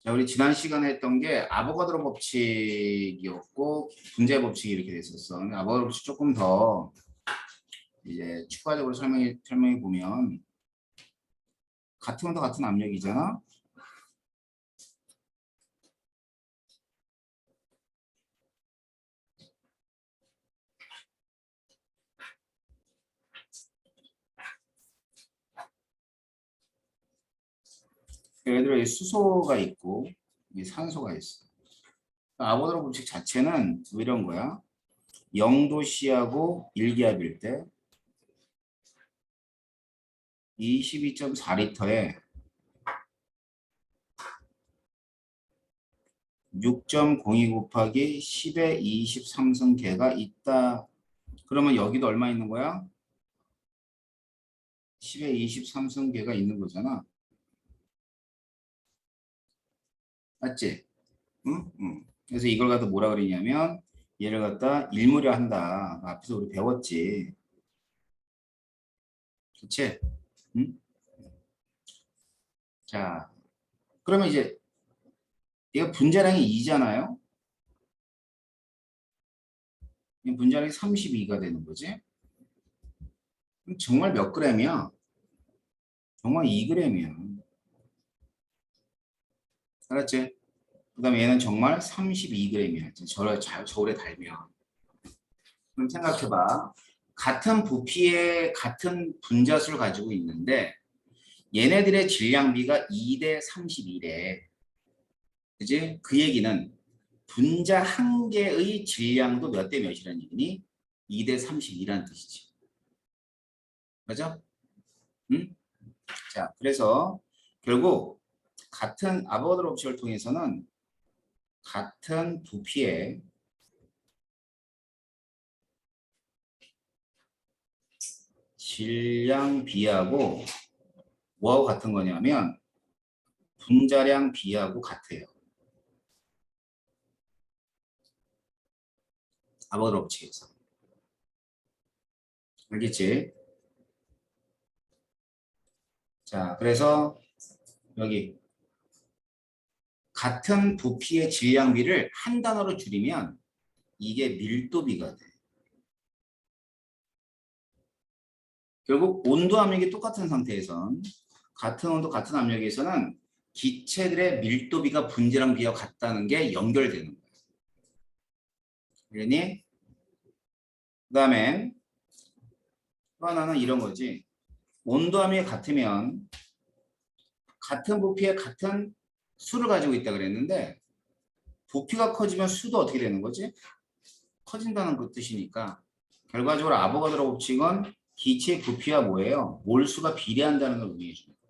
자, 우리 지난 시간에 했던 게 아보가드로 법칙이었고 분자의 법칙이 이렇게 됐었어. 근데 아보가드로 법칙 조금 더 이제 추가적으로 설명해 보면 같은 온도 같은 압력이잖아. 예를 들어 이 수소가 있고 이 산소가 있어. 아보가드로 법칙 자체는 뭐 이런 거야. 0도씨하고 1기압일 때 22.4리터에 6.02 곱하기 10의 23승계가 있다. 그러면 여기도 얼마 있는 거야? 10의 23승계가 있는 거잖아. 맞지? 응? 응. 그래서 이걸 갖다 뭐라 그러냐면 얘를 갖다 일무려한다. 앞에서 우리 배웠지. 그치? 응? 자, 그러면 이제 얘가 분자량이 2잖아요. 분자량이 32가 되는 거지. 그럼 정말 몇 그램이야? 정말 2g이야. 알았지? 그 다음에 얘는 정말 32g이야. 저울에 달면. 그럼 생각해봐. 같은 부피의 같은 분자수를 가지고 있는데 얘네들의 질량비가 2대 31에 그지? 그 얘기는 분자 한 개의 질량도 몇 대 몇이라는 얘기니? 2대 32라는 뜻이지. 맞아? 응? 자, 그래서 결국 같은 아보가드로 법칙을 통해서는 같은 부피의 질량 비하고 뭐하고 같은 거냐면 분자량 비하고 같아요. 아보가드로 법칙에서. 알겠지? 자, 그래서 여기 같은 부피의 질량비를 한 단어로 줄이면 이게 밀도비가 돼. 결국 온도 압력이 똑같은 상태에선 같은 온도 같은 압력에서는 기체들의 밀도비가 분자량 비와 같다는 게 연결되는 거야. 그러니 그다음에 또 하나는 이런 거지. 온도 압력이 같으면 같은 부피의 같은 수를 가지고 있다 그랬는데 부피가 커지면 수도 어떻게 되는 거지? 커진다는 그 뜻이니까 결과적으로 아보가드로 법칙은 기체의 부피와 뭐예요? 몰수가 비례한다는 걸 의미해 줍니다.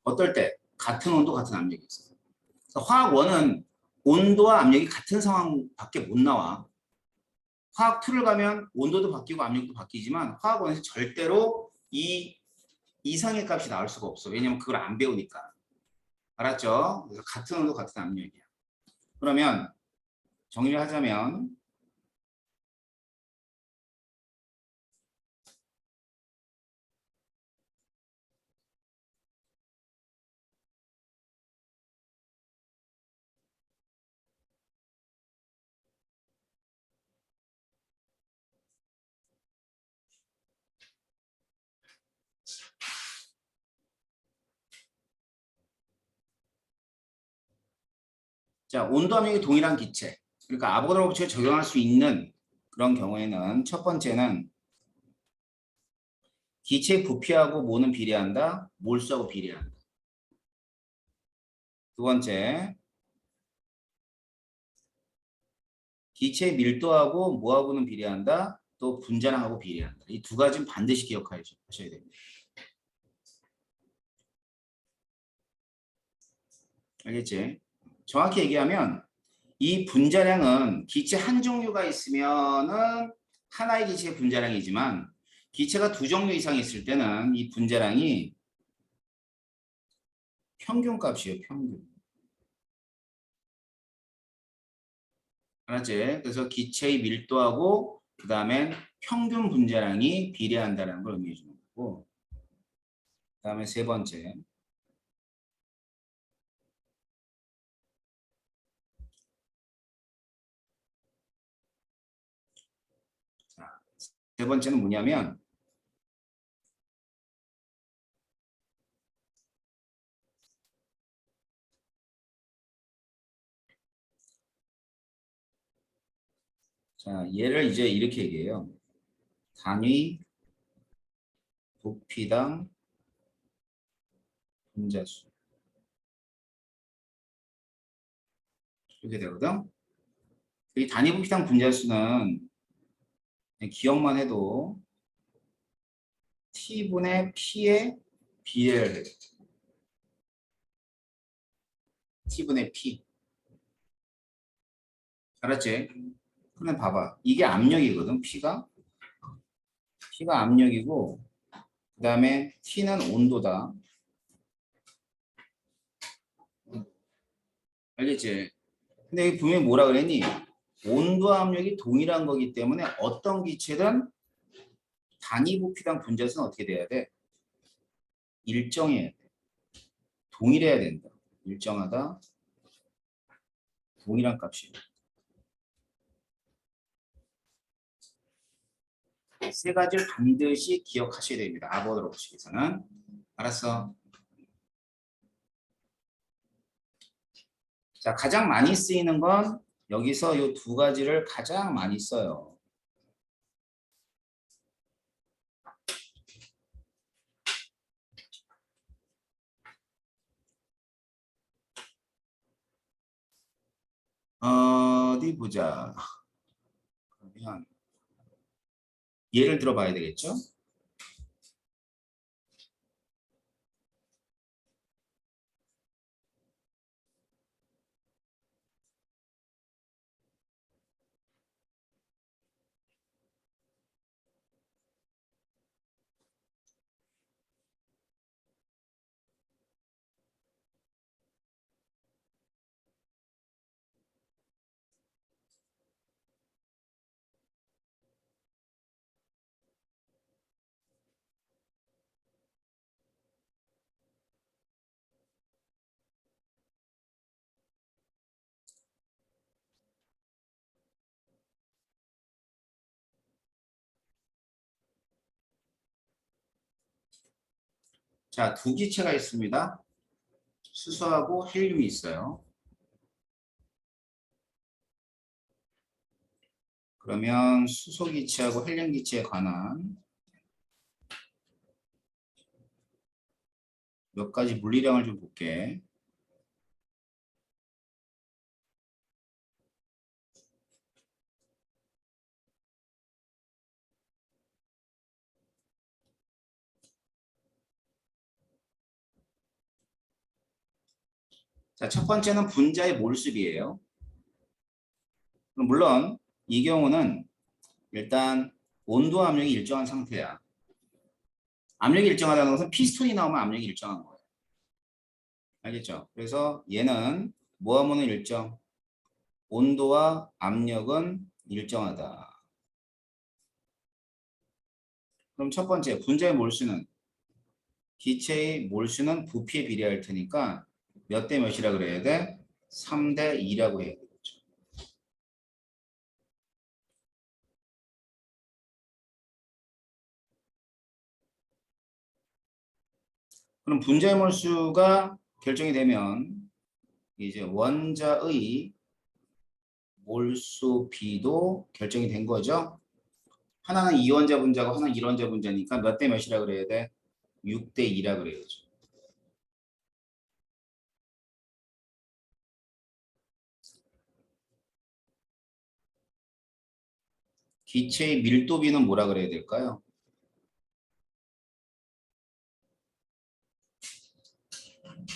어떨 때? 같은 온도 같은 압력이 있어요. 화학 1은 온도와 압력이 같은 상황밖에 못 나와. 화학 2를 가면 온도도 바뀌고 압력도 바뀌지만 화학 1에서 절대로 이 이상의 값이 나올 수가 없어. 왜냐면 그걸 안 배우니까. 알았죠? 그래서 같은 온도 같은 압력이야. 그러면 정리를 하자면 자, 온도 압력이 동일한 기체. 그러니까 아보가드로 법칙에 적용할 수 있는 그런 경우에는 첫 번째는 기체의 부피하고 뭐는 비례한다? 몰수하고 비례한다. 두 번째, 기체의 밀도하고 뭐하고는 비례한다? 또 분자량하고 비례한다. 이 두 가지는 반드시 기억하셔야 됩니다. 알겠지? 정확히 얘기하면 이 분자량은 기체 한 종류가 있으면은 하나의 기체의 분자량이지만 기체가 두 종류 이상 있을 때는 이 분자량이 평균값이에요, 평균. 알았지? 그래서 기체의 밀도하고 그 다음에 평균 분자량이 비례한다는 걸 의미해 주는 거고, 그 다음에 세 번째, 자, 세 번째는 뭐냐면 자, 얘를 이제 이렇게 얘기해요. 단위 부피당 분자수 이렇게 되거든. 이 단위 부피당 분자수는 그냥 기억만 해도 t분의 p의 비례를 해요. t분의 p. 알았지? 그럼 봐봐. 이게 압력이거든, p가. p가 압력이고, 그 다음에 t는 온도다. 알겠지? 근데 여기 분명히 뭐라 그랬니? 온도 압력이 동일한 거기 때문에 어떤 기체든 단위 부피당 분자수는 어떻게 돼야 돼? 일정해야 돼. 동일해야 된다. 일정하다. 동일한 값이에요. 세 가지를 반드시 기억하셔야 됩니다. 아보드로 식에서는. 알았어. 자, 가장 많이 쓰이는 건 여기서 이 두 가지를 가장 많이 써요. 어디 보자. 그러면 예를 들어 봐야 되겠죠? 자, 두 기체가 있습니다. 수소하고 헬륨이 있어요. 그러면 수소 기체하고 헬륨 기체에 관한 몇 가지 물리량을 좀 볼게. 자, 첫 번째는 분자의 몰수비예요. 물론 이 경우는 일단 온도 압력이 일정한 상태야. 압력이 일정하다는 것은 피스톤이 나오면 압력이 일정한 거예요. 알겠죠? 그래서 얘는 모하모는 일정, 온도와 압력은 일정하다. 그럼 첫 번째 분자의 몰수는 기체의 몰수는 부피에 비례할 테니까 몇 대 몇이라 그래야 돼? 3대 2라고 해야 되겠죠. 그럼 분자의 몰수가 결정이 되면 이제 원자의 몰수비도 결정이 된 거죠. 하나는 이원자 분자고 하나는 일원자 분자니까 몇 대 몇이라 그래야 돼? 6대 2라 그래야죠. 기체의 밀도비는 뭐라 그래야 될까요?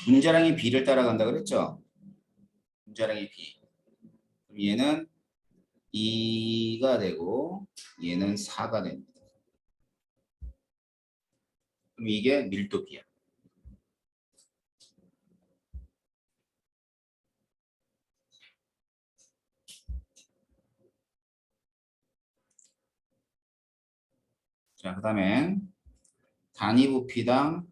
분자량의 비를 따라간다 그랬죠? 분자량의 비. 그럼 얘는 2가 되고 얘는 4가 됩니다. 그럼 이게 밀도비야. 자, 그 다음에 단위 부피당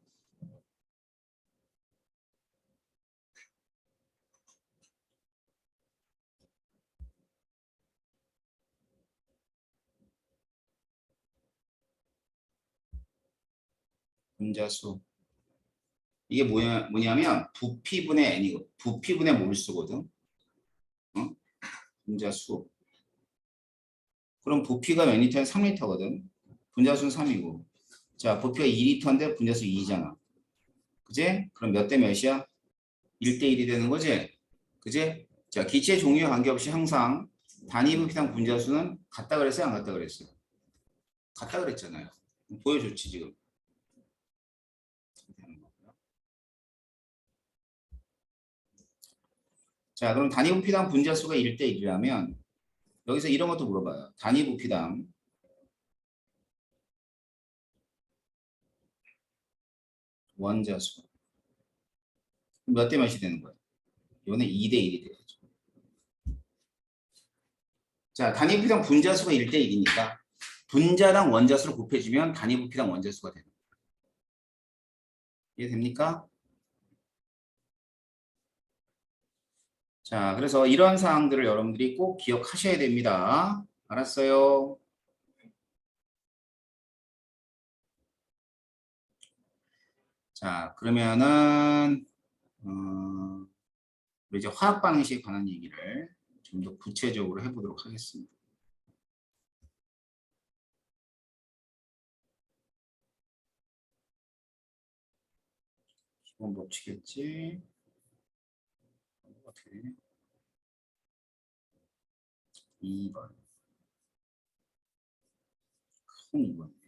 분자수. 이게 뭐냐면 부피분의 n이고 부피분의 몰수거든. 어? 분자수. 그럼 부피가 몇 리터에 3리터거든. 분자수는 3이고. 자, 부피가 2리터인데 분자수 2잖아. 그지? 그럼 몇 대 몇이야? 1대 1이 되는 거지? 그지? 자, 기체 종류에 관계없이 항상 단위 부피당 분자수는 같다 그랬어요? 안 같다 그랬어요? 같다 그랬잖아요. 보여줬지, 지금. 자, 그럼 단위 부피당 분자수가 1대 1이라면 여기서 이런 것도 물어봐요. 단위 부피당 원자수. 몇 대 몇이 되는 거예요? 이거는 2대 1이 돼야죠. 자, 단위 부피당 분자수가 1대 1이니까 분자당 원자수를 곱해주면 단위 부피당 원자수가 되는 거예요. 이해됩니까? 자, 그래서 이런 사항들을 여러분들이 꼭 기억하셔야 됩니다. 알았어요? 자, 그러면은 우리 이제 화학 반응식에 관한 얘기를 좀 더 구체적으로 해보도록 하겠습니다. 기본 법칙이겠지? 어떻게 되냐? 2번. 큰 2번.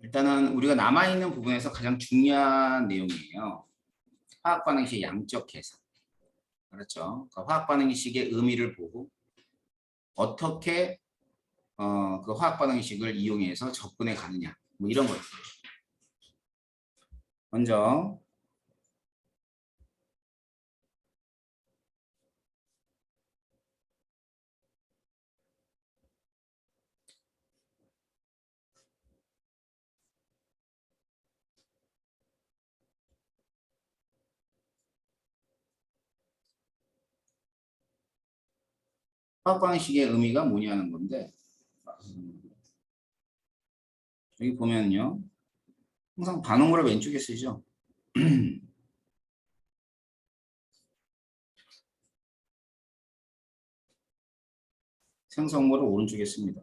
일단은 우리가 남아있는 부분에서 가장 중요한 내용이에요. 화학 반응식 양적 계산. 그렇죠. 그 화학 반응식의 의미를 보고 어떻게 그 화학 반응식을 이용해서 접근해 가느냐. 뭐 이런 것들. 먼저 화학 반응식의 의미가 뭐냐는 건데 여기 보면요. 항상 반응물을 왼쪽에 쓰죠. 생성물을 오른쪽에 씁니다.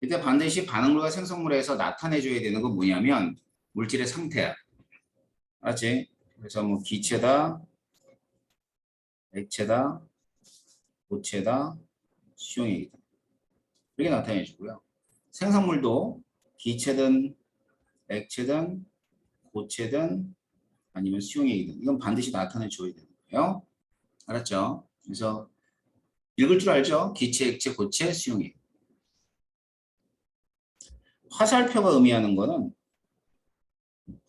이때 반드시 반응물과 생성물에서 나타내줘야 되는 건 뭐냐면 물질의 상태야. 알았지? 그래서 뭐 기체다, 액체다, 고체다, 수용액이다. 이렇게 나타내주고요. 생성물도 기체든 액체든 고체든 아니면 수용액이든 이건 반드시 나타내줘야 되는 거예요. 알았죠? 그래서 읽을 줄 알죠? 기체, 액체, 고체, 수용액. 화살표가 의미하는 거는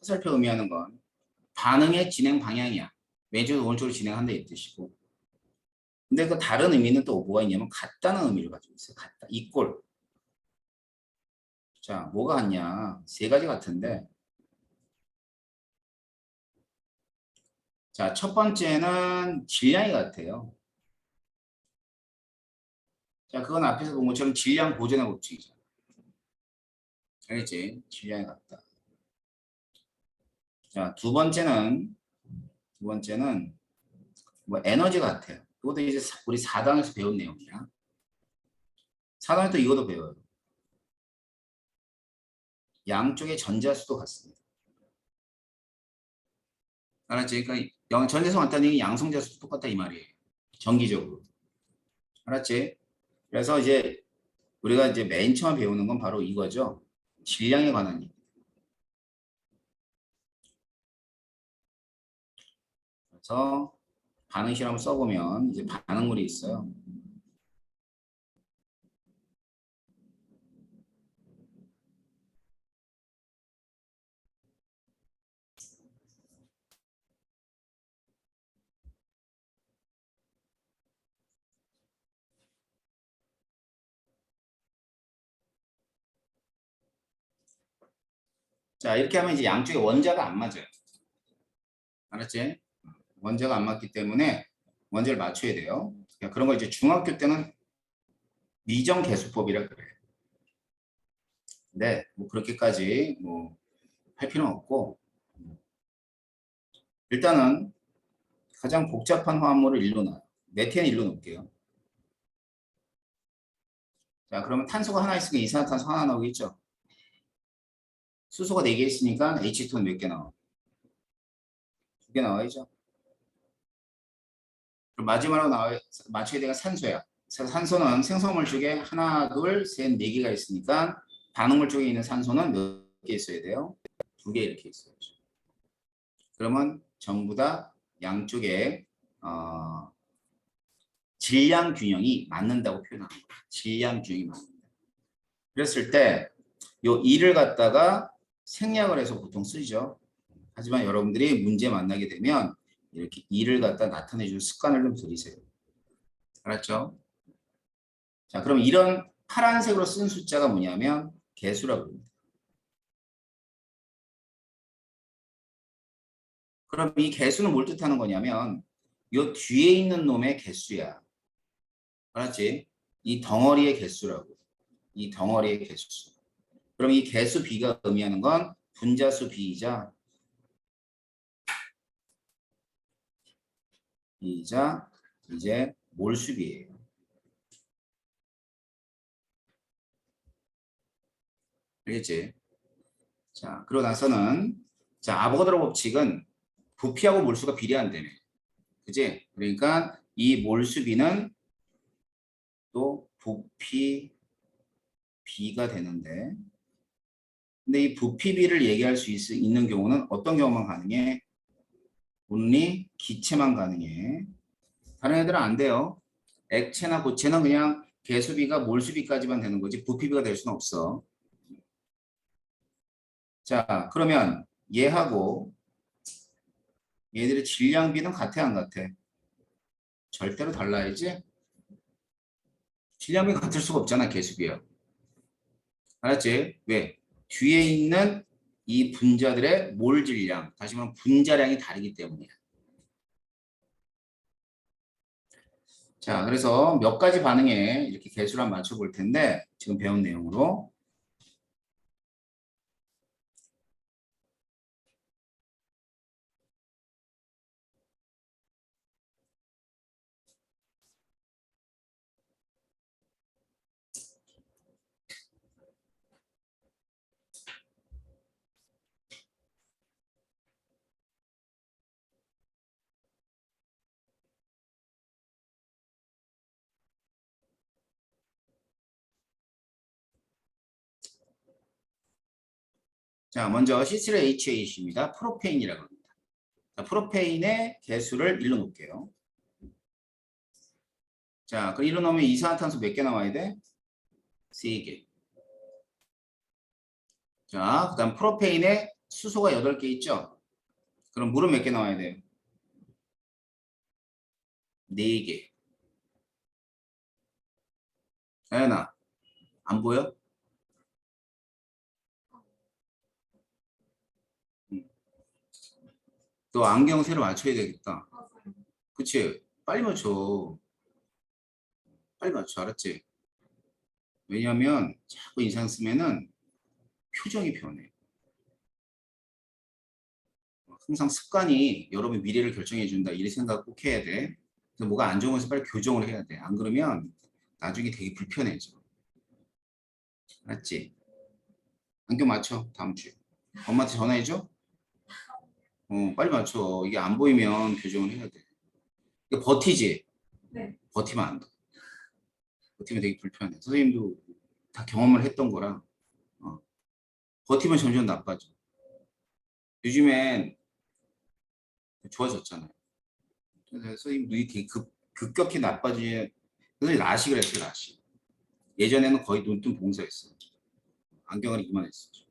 화살표 의미하는 건 반응의 진행 방향이야. 왼쪽에서 오른쪽으로 진행한다 이 뜻이고. 근데 그 다른 의미는 또 뭐가 있냐면 같다는 의미를 가지고 있어요. 같다. 이꼴. 자, 뭐가 같냐? 세 가지 같은데. 자, 첫 번째는 질량이 같아요. 자, 그건 앞에서 본 것처럼 질량 보존의 법칙이죠. 알겠지? 질량이 같다. 자, 두 번째는 뭐 에너지 같아요. 그것도 이제 우리 4단에서 배운 내용이야. 4단에서 이것도 배워요. 양쪽의 전자수도 같습니다. 알았지? 그러니까 전자수 같다는 얘기 양성자수도 똑같다 이 말이에요. 정기적으로. 알았지? 그래서 이제 우리가 이제 맨 처음 배우는 건 바로 이거죠. 질량에 관한 얘기. 그래서 반응 실험을 써보면 이제 반응물이 있어요. 자, 이렇게 하면 이제 양쪽에 원자가 안 맞아요. 알았지? 원자가 안 맞기 때문에 원자를 맞춰야 돼요. 그러니까 그런 거 이제 중학교 때는 미정계수법이라 그래요. 근데 뭐 그렇게까지 뭐 할 필요는 없고 일단은 가장 복잡한 화합물을 일로 놔요. 메탄 일로 놓을게요. 자, 그러면 탄소가 하나 있으니까 이산화탄소 하나 나오겠죠? 수소가 4개 있으니까 H2는 몇 개 나와? 2개 나와야죠. 그럼 마지막으로 맞춰야 되는 산소야. 산소는 생성물 쪽에 하나, 둘, 셋, 4개가 있으니까 반응물 쪽에 있는 산소는 몇 개 있어야 돼요? 2개 이렇게 있어야죠. 그러면 전부 다 양쪽에 질량 균형이 맞는다고 표현하는 거예요. 질량 균형이 맞는다. 그랬을 때 요 2를 갖다가 생략을 해서 보통 쓰죠. 하지만 여러분들이 문제 만나게 되면 이렇게 2를 갖다 나타내주는 습관을 좀 들이세요. 알았죠? 자, 그럼 이런 파란색으로 쓴 숫자가 뭐냐면 개수라고 합니다. 그럼 이 개수는 뭘 뜻하는 거냐면 요 뒤에 있는 놈의 개수야. 알았지? 이 덩어리의 개수라고. 이 덩어리의 개수. 그럼 이 개수 B가 의미하는 건 분자수 B이자 이제 몰수 B예요. 알겠지? 자, 그러고 나서는 자, 아보가드로 법칙은 부피하고 몰수가 비례한다며. 그지? 그러니까 이 몰수 B는 또 부피 B가 되는데 근데 이 부피 B를 얘기할 수 있는 경우는 어떤 경우만 가능해? only 기체만 가능해. 다른 애들은 안 돼요. 액체나 고체는 그냥 개수비가 몰수비까지만 되는 거지 부피비가 될 수는 없어. 자, 그러면 얘하고 얘들의 질량비는 같아 안 같아? 절대로 달라야지. 질량비 같을 수가 없잖아 개수비야. 알았지? 왜? 뒤에 있는 이 분자들의 몰 질량, 다시 말하면 분자량이 다르기 때문이야. 자, 그래서 몇 가지 반응에 이렇게 개수를 한번 맞춰볼 텐데 지금 배운 내용으로 자, 먼저 C7H8입니다. 프로페인이라고 합니다. 자, 프로페인의 개수를 일로 놓을게요. 자, 그 일로 놓으면 이산화탄소 몇 개 나와야 돼? 3개. 자, 그 다음 프로페인에 수소가 8개 있죠? 그럼 물은 몇 개 나와야 돼요? 4개. 자연아, 안 보여? 너 안경 새로 맞춰야 되겠다. 그치? 빨리 맞춰. 빨리 맞춰. 알았지? 왜냐면 자꾸 인상 쓰면은 표정이 변해. 항상 습관이 여러분 미래를 결정해 준다. 이 생각 꼭 해야 돼. 그래서 뭐가 안 좋은 것을 빨리 교정을 해야 돼. 안 그러면 나중에 되게 불편해져. 알았지? 안경 맞춰. 다음 주에. 엄마한테 전화해줘. 빨리 맞춰. 이게 안 보이면 교정을 해야 돼. 이거 버티지? 네. 버티면 안 돼. 버티면 되게 불편해. 선생님도 다 경험을 했던 거라 버티면 점점 나빠져. 요즘엔 좋아졌잖아요. 그래서 이 눈이 되게 급격히 나빠지는 그래서 라식을 했어요. 라식. 예전에는 거의 눈뜬 봉사했어. 안경을 이만했었죠.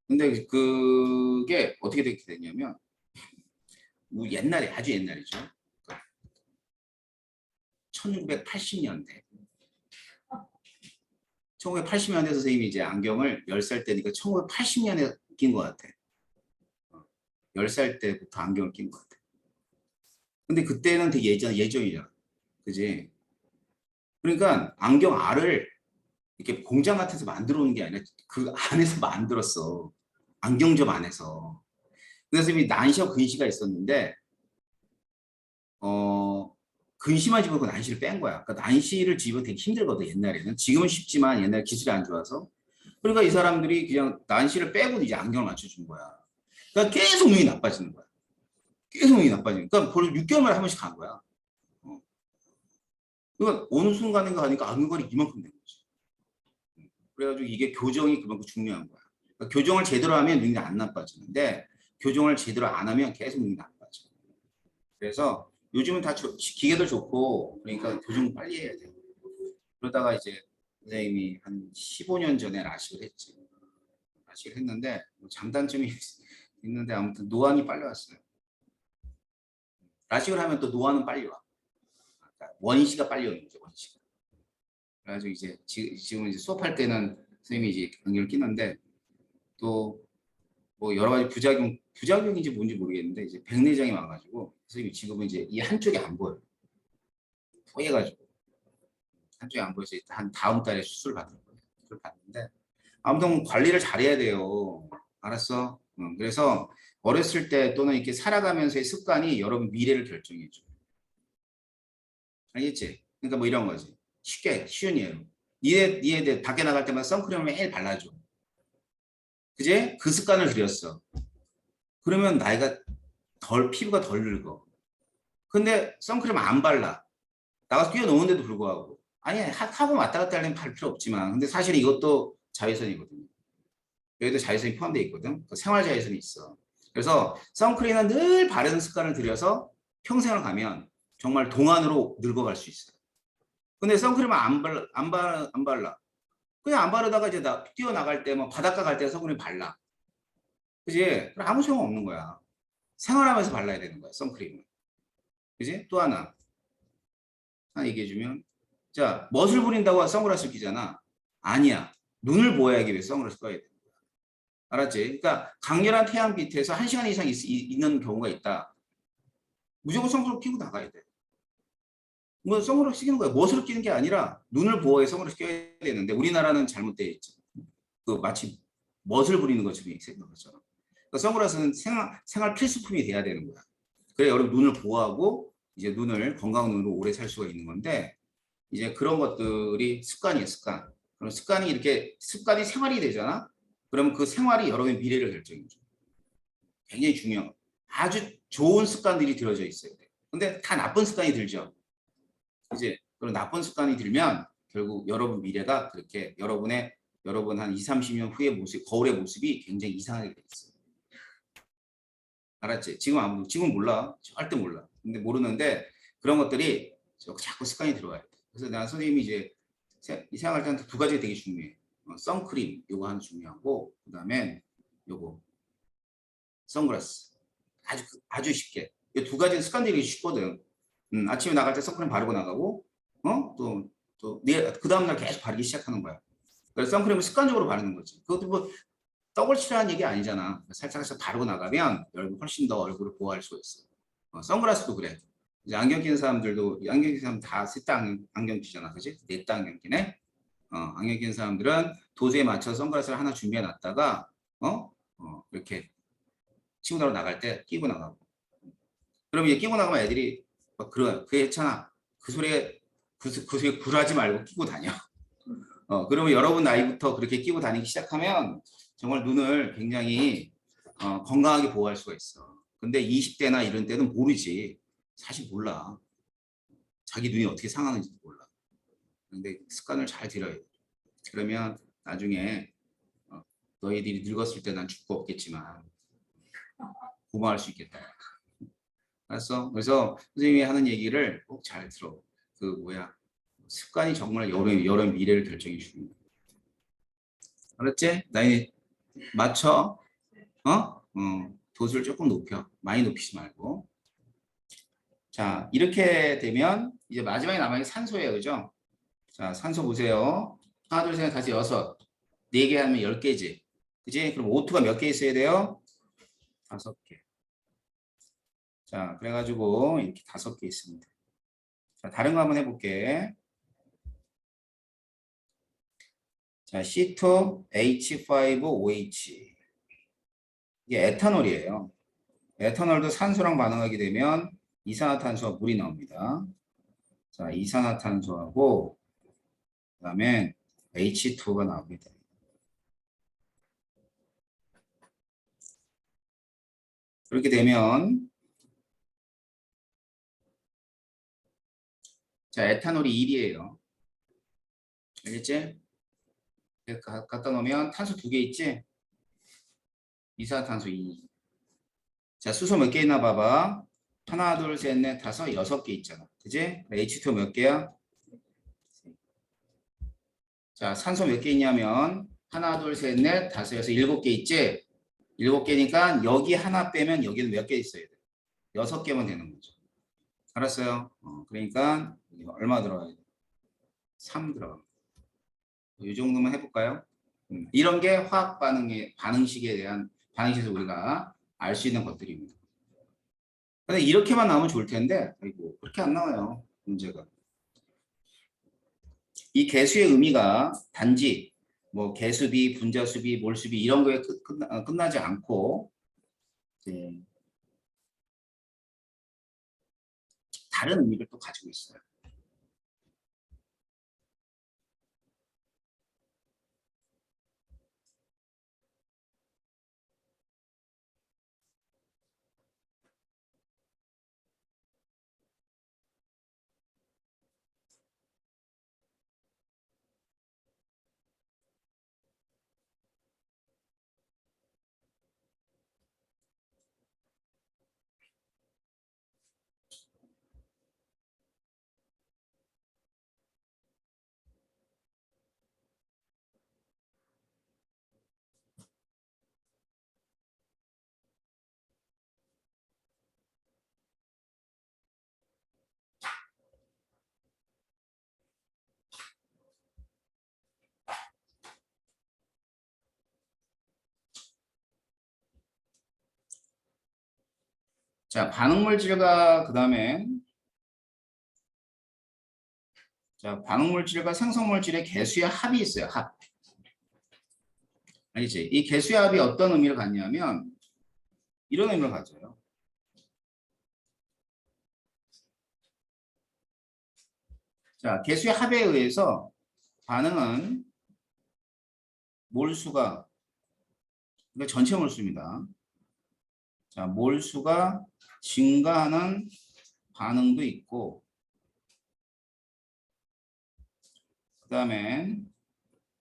근데 그게 어떻게 됐게 됐냐면 옛날에 아주 옛날이죠. 1980년대. 1980년대 선생님이 이제 안경을 10살 때니까 1980년에 낀 것 같아. 10살 때부터 안경을 낀 것 같아. 근데 그때는 되게 예전이잖아. 그지? 그러니까 안경 알을 이렇게 공장 같아서 만들어 오는 게 아니라 그 안에서 만들었어. 안경점 안에서. 그래서 이미 난시와 근시가 있었는데 근시만 집어고 난시를 뺀 거야. 그러니까 난시를 집으면 되게 힘들거든 옛날에는. 지금은 쉽지만 옛날 기술이 안 좋아서. 그러니까 이 사람들이 그냥 난시를 빼고 이제 안경을 맞춰준 거야. 그러니까 계속 눈이 나빠지는 거야. 계속 눈이 나빠지는 거야. 그러니까 벌써 6개월만에 한 번씩 간 거야. 그러니까 어느 순간인가 하니까 안경알이 이만큼 된 거지. 그래가지고 이게 교정이 그만큼 중요한 거야. 그러니까 교정을 제대로 하면 눈이 안 나빠지는데 교정을 제대로 안 하면 계속 눈이 나빠져. 그래서 요즘은 다 기계도 좋고 그러니까 교정 빨리 해야 돼요. 그러다가 이제 선생님이 한 15년 전에 라식을 했지. 라식을 했는데 뭐 장단점이 있는데 아무튼 노안이 빨리 왔어요. 라식을 하면 또 노안은 빨리 와. 그러니까 원시가 빨리 오는 거죠. 원시가. 그래가지고 이제 지금 이제 수업할 때는 선생님이 이제 안경을 끼는데 또 뭐 여러 가지 부작용인지 뭔지 모르겠는데 이제 백내장이 와가지고 선생님이 지금은 이제 이 한쪽이 안 보여요. 포해가지고 한쪽이 안 보여서 한 다음 달에 수술 받을 거예요. 수술 받는데 아무튼 관리를 잘해야 돼요. 알았어? 그래서 어렸을 때 또는 이렇게 살아가면서의 습관이 여러분 미래를 결정해줘. 알겠지? 그러니까 뭐 이런 거지. 쉬운 예로. 니네 밖에 나갈 때마다 선크림을 매일 발라줘. 그제? 그 습관을 들였어. 그러면 나이가 피부가 덜 늙어. 근데 선크림 안 발라. 나가서 뛰어노는데도 불구하고. 아니, 하고 왔다 갔다 하려면 발 필요 없지만. 근데 사실 이것도 자외선이거든요. 여기도 자외선이 포함되어 있거든. 생활 자외선이 있어. 그래서 선크림은 늘 바르는 습관을 들여서 평생을 가면 정말 동안으로 늙어갈 수 있어요. 근데 선크림을 안 발라. 그냥 안 바르다가 이제 뛰어나갈 때, 뭐 바닷가 갈 때 선크림 발라. 그지? 아무 소용 없는 거야. 생활하면서 발라야 되는 거야, 선크림은. 그지? 또 하나 얘기해주면, 자, 멋을 부린다고 선글라스 끼잖아. 아니야. 눈을 보호하기 위해 선글라스 써야 돼. 알았지? 그러니까 강렬한 태양빛에서 1시간 이상 있는 경우가 있다. 무조건 선글라스 끼고 나가야 돼. 뭐 선글라스 끼는 거야. 멋으로 끼는 게 아니라 눈을 보호해 선글라스 껴야 되는데 우리나라는 잘못되어 있지. 그 마치 멋을 부리는 것처럼 생각하잖아. 그러니까 선글라스는 생활 필수품이 돼야 되는 거야. 그래 여러분 눈을 보호하고 이제 눈을 건강한 눈으로 오래 살 수가 있는 건데 이제 그런 것들이 습관이에요, 습관. 그럼 습관이 생활이 되잖아. 그러면 그 생활이 여러분의 미래를 결정해줘. 굉장히 중요한 아주 좋은 습관들이 들어져 있어야 돼. 근데 다 나쁜 습관이 들죠. 이제 그런 나쁜 습관이 들면 결국 여러분 미래가 그렇게 여러분 한 2, 30년 후의 거울의 모습이 굉장히 이상하게 돼 있어요. 알았지? 지금 몰라. 절대 몰라. 근데 모르는데 그런 것들이 자꾸 습관이 들어와야 돼. 그래서 난 선생님이 이제 생각할 때는 두 가지가 되게 중요해. 선크림 요거 하나 중요하고 그다음에 요거 선글라스 아주 쉽게 이 두 가지는 습관들이 쉽거든. 아침에 나갈 때 선크림 바르고 나가고 그 다음날 계속 바르기 시작하는 거야. 그래서 선크림을 습관적으로 바르는 거지. 그것도 뭐 떡을 치라는 얘기 아니잖아. 살짝 바르고 나가면 훨씬 더 얼굴을 보호할 수가 있어. 선글라스도 그래. 이제 안경 끼는 사람들도 안경 끼는 사람 다 셋다 안경 끼잖아, 그지? 넷다 안경 끼네. 안경 끼는 사람들은 도수에 맞춰 선글라스를 하나 준비해 놨다가 이렇게 친구들하고 나갈 때 끼고 나가고. 그러면 이제 끼고 나가면 애들이 막 그게 했잖아. 그 소리에 굴하지 말고 끼고 다녀. 그러면 여러분 나이부터 그렇게 끼고 다니기 시작하면 정말 눈을 굉장히 건강하게 보호할 수가 있어. 근데 20대나 이런 때는 모르지. 사실 몰라. 자기 눈이 어떻게 상하는지 몰라. 근데 습관을 잘 들여야 돼. 그러면 나중에 너희들이 늙었을 때 난 죽고 없겠지만 고마워할 수 있겠다. 알았어? 그래서 선생님이 하는 얘기를 꼭 잘 들어. 그 뭐야 습관이 정말 여러 미래를 결정해 주는 거야. 알았지? 나이 맞춰. 도수를 조금 높여. 많이 높이지 말고. 자, 이렇게 되면 이제 마지막에 남아있는 산소예요. 그죠? 자, 산소 보세요. 하나, 둘, 셋, 다섯, 여섯. 4개 하면 10개지. 그지? 그럼 O2가 몇 개 있어야 돼요? 5개. 자, 그래가지고 이렇게 5개 있습니다. 자, 다른 거 한번 해볼게. 자, C2H5OH. 이게 에탄올이에요. 에탄올도 산소랑 반응하게 되면 이산화탄소와 물이 나옵니다. 자, 이산화탄소하고 그다음에 H2가 나옵니다. 그렇게 되면 자, 에탄올이 1이에요. 알겠지? 갖다 놓으면 탄소 2개 있지? 이산화탄소 2. 자, 수소 몇 개 있나 봐봐. 하나, 둘, 셋, 넷, 다섯, 6개 있잖아. 그지? H2 몇 개야? 자, 산소 몇 개 있냐면 하나, 둘, 셋, 넷, 다섯, 여섯, 7개 있지? 7개니까 여기 하나 빼면 여기는 몇 개 있어야 돼? 6개만 되는 거죠. 알았어요? 그러니까 얼마 들어가야 돼? 3 들어가. 이 정도만 해볼까요? 이런 게 화학 반응의 반응식에 대한 반응식에서 우리가 알 수 있는 것들입니다. 근데 이렇게만 나오면 좋을 텐데, 아이고 그렇게 안 나와요. 문제가. 이 개수의 의미가 단지 뭐 개수비, 분자수비, 몰수비 이런 거에 끝나지 않고 이제 다른 의미를 또 가지고 있어요. 자, 반응물질과 그다음에 자, 반응물질과 생성물질의 개수의 합이 있어요. 합. 알겠지? 이 개수의 합이 어떤 의미를 갖냐면 이런 의미를 가져요. 자, 개수의 합에 의해서 반응은 몰수가 그러니까 전체 몰수입니다. 자, 몰수가 증가하는 반응도 있고 그다음에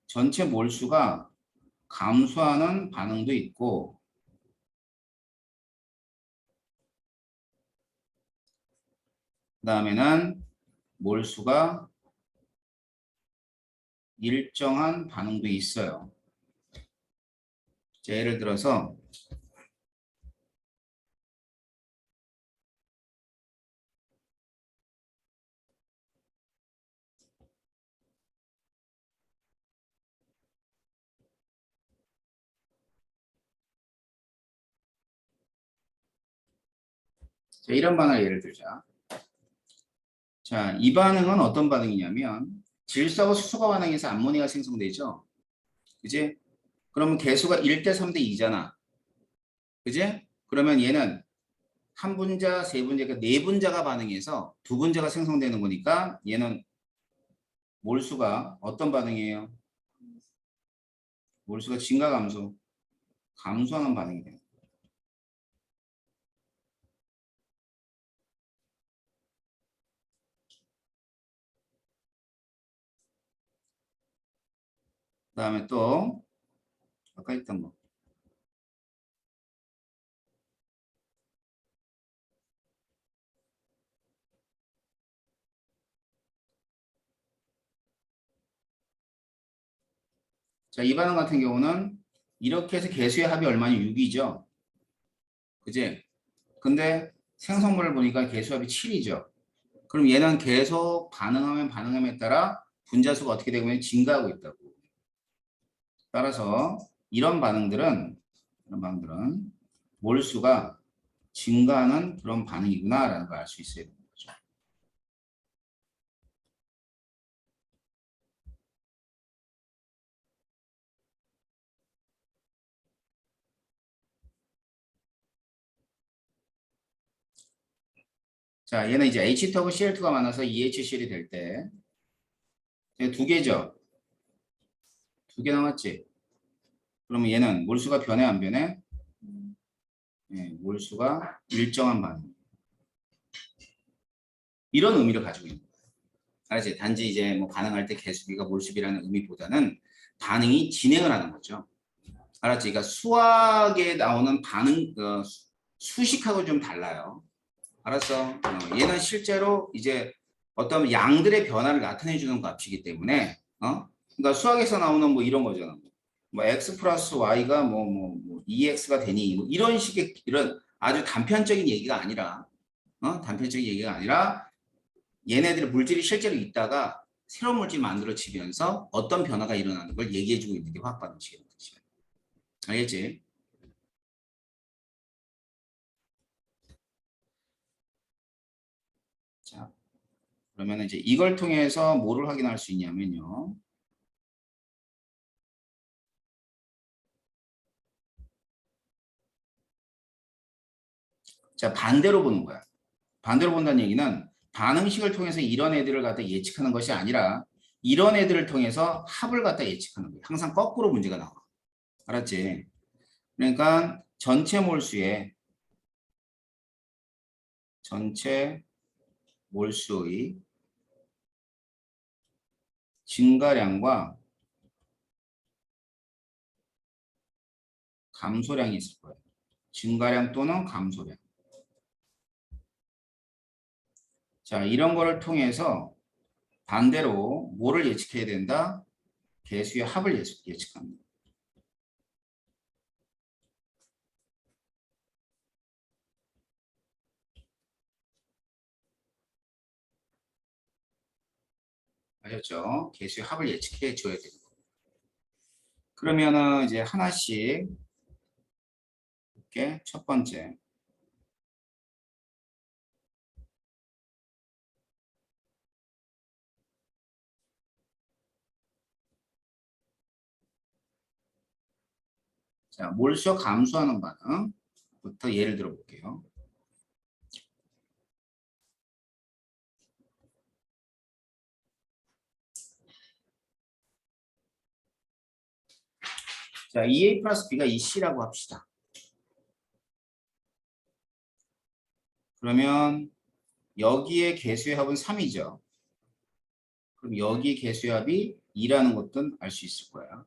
전체 몰수가 감소하는 반응도 있고 그다음에는 몰수가 일정한 반응도 있어요. 자, 예를 들어서 자, 이런 반응을 예를 들자. 자, 이 반응은 어떤 반응이냐면 질소하고 수소가 반응해서 암모니아가 생성되죠. 그지? 그러면 개수가 1대 3대 2잖아. 그지? 그러면 얘는 한 분자, 세 분자, 그러니까 네 분자가 반응해서 두 분자가 생성되는 거니까 얘는 몰수가 어떤 반응이에요? 몰수가 증가 감소, 감소하는 반응이 돼요. 그다음에 또 아까 했던 거. 자, 이 반응 같은 경우는 이렇게 해서 개수의 합이 얼마니 6이죠. 그지? 근데 생성물을 보니까 개수합이 7이죠. 그럼 얘는 계속 반응하면 반응함에 따라 분자수가 어떻게 되고 있냐면 증가하고 있다고. 따라서 이런 반응들은 몰수가 증가하는 그런 반응이구나라는 걸 알 수 있어야 되는 거죠. 자, 얘는 이제 H2하고 Cl2가 만나서 EHCl이 될 때 두 개죠. 두 개 남았지. 그러면 얘는 몰수가 변해 안 변해? 네, 몰수가 일정한 반응. 이런 의미를 가지고 있는 거예요. 알았지? 단지 이제 뭐 반응할 때 개수비가 몰수비라는 의미보다는 반응이 진행을 하는 거죠. 알았지? 그러니까 수학에 나오는 반응 수식하고 좀 달라요. 알았어? 얘는 실제로 이제 어떤 양들의 변화를 나타내 주는 값이기 때문에 그러니까 수학에서 나오는 뭐 이런 거잖아. 뭐 x 플러스 y가 뭐 2x가 되니 뭐 이런 식의 이런 아주 단편적인 얘기가 아니라 단편적인 얘기가 아니라 얘네들의 물질이 실제로 있다가 새로운 물질이 만들어지면서 어떤 변화가 일어나는 걸 얘기해주고 있는 게 화학 반응식이라는 뜻이야. 알겠지? 자, 그러면 이제 이걸 통해서 뭐를 확인할 수 있냐면요. 자, 반대로 보는 거야. 반대로 본다는 얘기는 반응식을 통해서 이런 애들을 갖다 예측하는 것이 아니라 이런 애들을 통해서 합을 갖다 예측하는 거야. 항상 거꾸로 문제가 나와. 알았지? 그러니까 전체 몰수의 증가량과 감소량이 있을 거예요. 증가량 또는 감소량. 자, 이런 거를 통해서 반대로 뭐를 예측해야 된다? 개수의 합을 예측합니다. 아셨죠? 개수의 합을 예측해 줘야 되는 거예요. 그러면은 이제 하나씩 볼게. 첫 번째. 자, 몰수 감소하는 반응부터 예를 들어 볼게요. 자, EA 플러스 B가 EC라고 합시다. 그러면 여기에 개수의 합은 3이죠. 그럼 여기 개수의 합이 2라는 것도 알 수 있을 거야.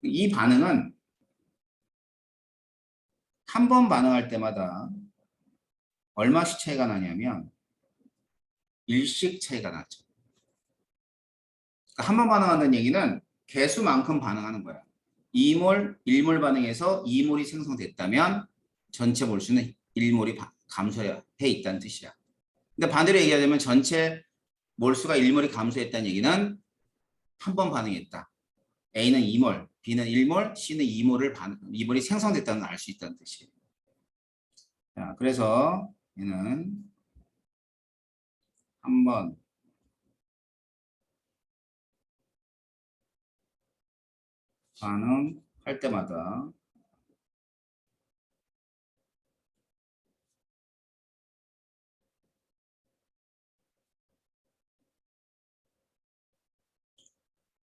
이 반응은 한 번 반응할 때마다 얼마씩 차이가 나냐면 일씩 차이가 나죠. 그러니까 한 번 반응한다는 얘기는 개수만큼 반응하는 거야. 2몰, 1몰 반응에서 2몰이 생성됐다면 전체 몰수는 1몰이 감소해 있다는 뜻이야. 근데 반대로 얘기하자면 전체 몰수가 1몰이 감소했다는 얘기는 한 번 반응했다. A는 2몰, B는 1몰, C는 2몰이 생성됐다는 알 수 있다는 뜻이에요. 자, 그래서 얘는 한 번 반응할 때마다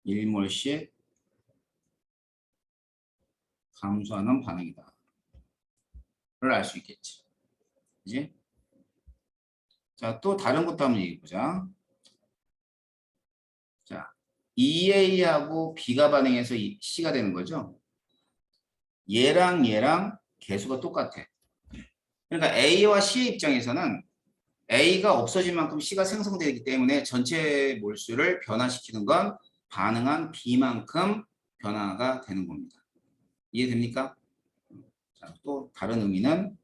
일몰씩 감소하는 반응이다. 를 알 수 있겠지. 그지? 자, 또 다른 것도 한번 얘기해 보자. 자, EA하고 B가 반응해서 C가 되는 거죠. 얘랑 얘랑 개수가 똑같아. 그러니까 A와 C의 입장에서는 A가 없어진 만큼 C가 생성되기 때문에 전체 몰수를 변화시키는 건 반응한 B만큼 변화가 되는 겁니다. 이해됩니까? 자, 또 다른 의미는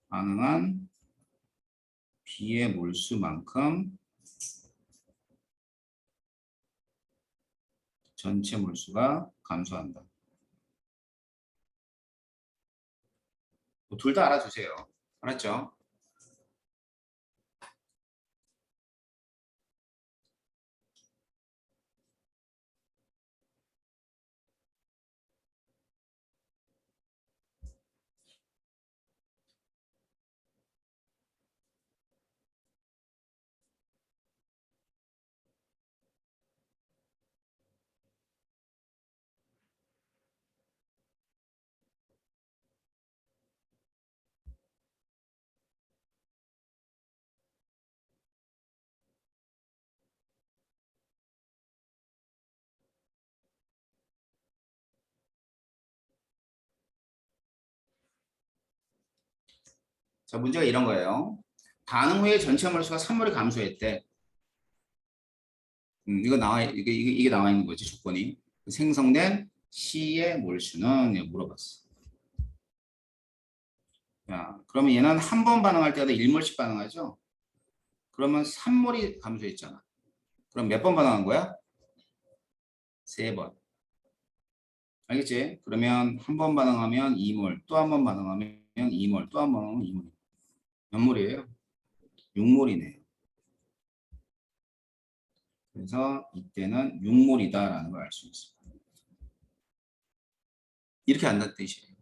반응한 B의 몰수만큼 전체 몰수가 감소한다. 둘 다 알아두세요. 알았죠? 자, 문제가 이런 거예요. 반응 후에 전체 몰수가 산몰이 감소했대. 이게 나와 있는 거지, 조건이. 생성된 C의 몰수는 물어봤어. 자, 그러면 얘는 한 번 반응할 때마다 1몰씩 반응하죠? 그러면 3몰이 감소했잖아. 그럼 몇 번 반응한 거야? 3번. 알겠지? 그러면 한 번 반응하면 2몰, 또 한 번 반응하면 2몰, 또 한 번 반응하면 2몰. 몇 몰이에요? 6몰이네요. 그래서 이때는 6몰이다라는 걸 알 수 있습니다. 이렇게 한다는 뜻이에요.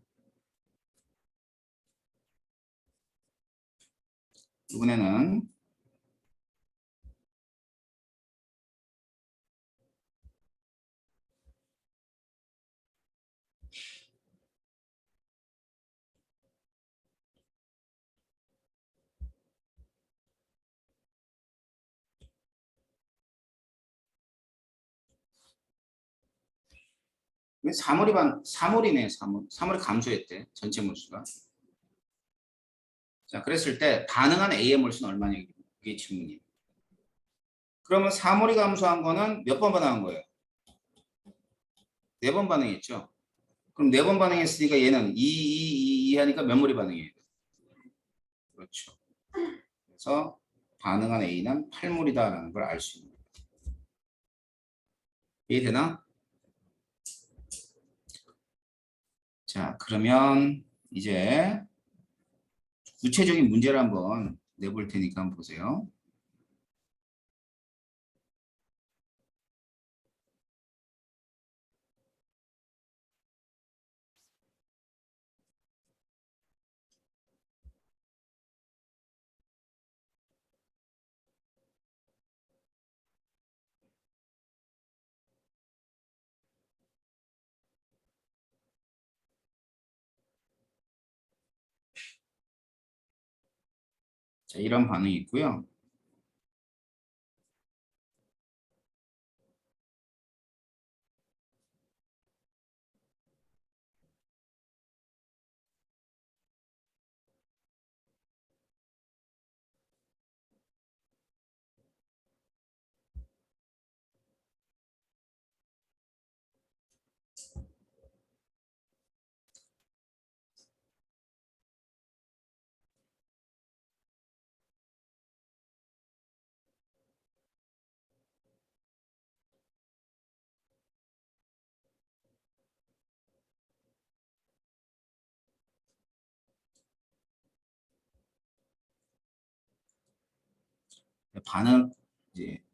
이번에는 왜 3월이네, 3월. 3월이 감소했대, 전체 몰수가. 자, 그랬을 때 반응한 A의 몰수는 얼마냐? 이게 질문이에요. 그러면 3월이 감소한 거는 몇 번 반응한 거예요? 4번 반응했죠? 그럼 4번 반응했으니까 얘는 2 하니까 몇 몰이 반응해야 돼? 그렇죠. 그래서 반응한 A는 8몰이다라는 걸 알 수 있는 거예요. 이해되나? 자, 그러면 이제 구체적인 문제를 한번 내볼 테니까 한번 보세요. 자, 이런 반응이 있고요.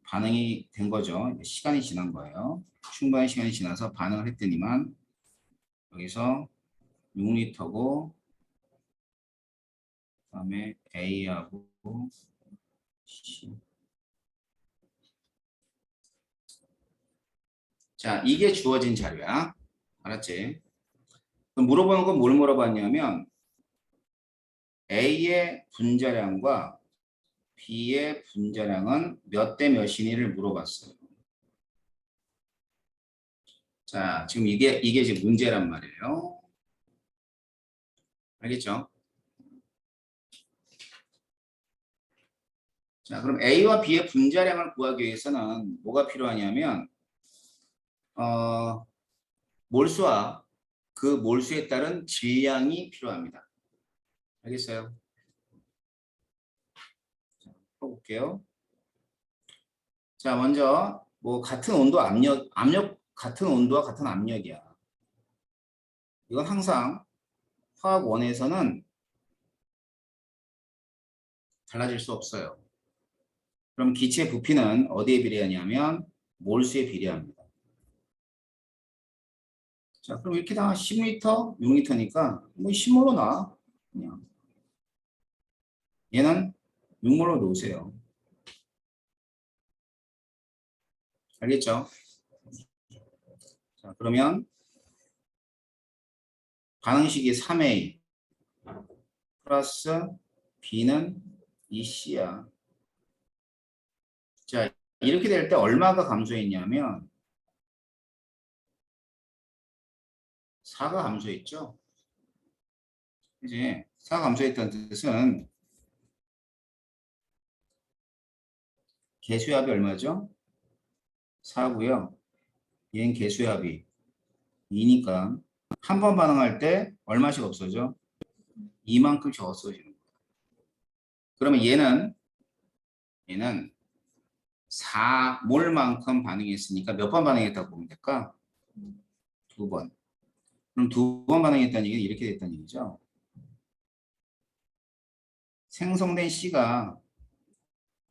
반응이 된 거죠. 이제 시간이 지난 거예요. 충분한 시간이 지나서 반응을 했더니만 여기서 6리터고 그다음에 A하고 C. 자, 이게 주어진 자료야. 알았지? 그럼 물어보는 건 뭘 물어봤냐면 A의 분자량과 B의 분자량은 몇 대 몇이니를 물어봤어요. 자, 지금 이게 지금 문제란 말이에요. 알겠죠? 자, 그럼 A와 B의 분자량을 구하기 위해서는 뭐가 필요하냐면 몰수와 그 몰수에 따른 질량이 필요합니다. 알겠어요? 자, 풀어볼게요. 자, 먼저 뭐 같은 온도 압력 같은 온도와 같은 압력이야. 이건 항상 화학 원에서는 달라질 수 없어요. 그럼 기체의 부피는 어디에 비례하냐면 몰수에 비례합니다. 자, 그럼 이렇게 다 10리터, 6리터니까 뭐 10몰로 나. 그냥 얘는 6몰로 놓으세요. 알겠죠? 자, 그러면 반응식이 3A 플러스 B는 2C야. 자, 이렇게 될 때 얼마가 감소했냐면 4가 감소했죠. 이제 4가 감소했다는 뜻은 개수합이 얼마죠? 4고요. 얘는 개수합이 2니까 한 번 반응할 때 얼마씩 없어져? 이만큼씩 없어지는 거예요. 그러면 얘는 4몰만큼 반응했으니까 몇 번 반응했다고 보면 될까? 2번. 그럼 2번 반응했다는 얘기는 이렇게 됐다는 얘기죠. 생성된 C가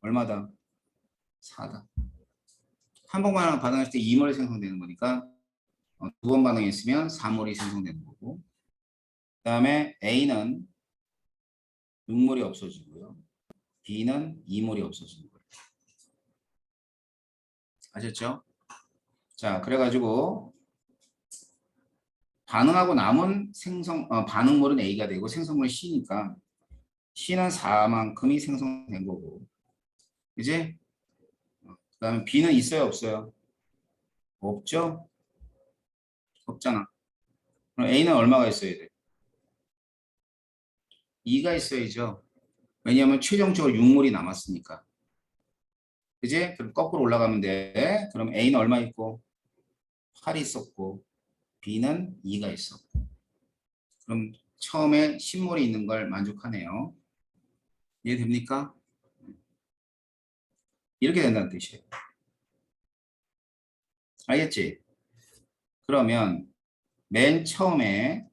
얼마다? 4다. 한 번만 반응했을 때 2몰이 생성되는 거니까 2번 반응했으면 4몰이 생성되는 거고 그 다음에 A는 6몰이 없어지고요. B는 2몰이 없어지는 거예요. 아셨죠? 자, 그래가지고 반응하고 남은 반응물은 A가 되고 생성물은 C니까 C는 4만큼이 생성된 거고 이제 그 다음에 B는 있어요 없어요? 없죠? 없잖아. 그럼 A는 얼마가 있어야 돼? 2가 있어야죠. 왜냐하면 최종적으로 6몰이 남았으니까. 그지? 그럼 거꾸로 올라가면 돼. 그럼 A는 얼마 있고? 8이 있었고 B는 2가 있었고 그럼 처음에 10몰이 있는 걸 만족하네요. 이해됩니까? 이렇게 된다는 뜻이에요. 알겠지? 그러면 맨 처음에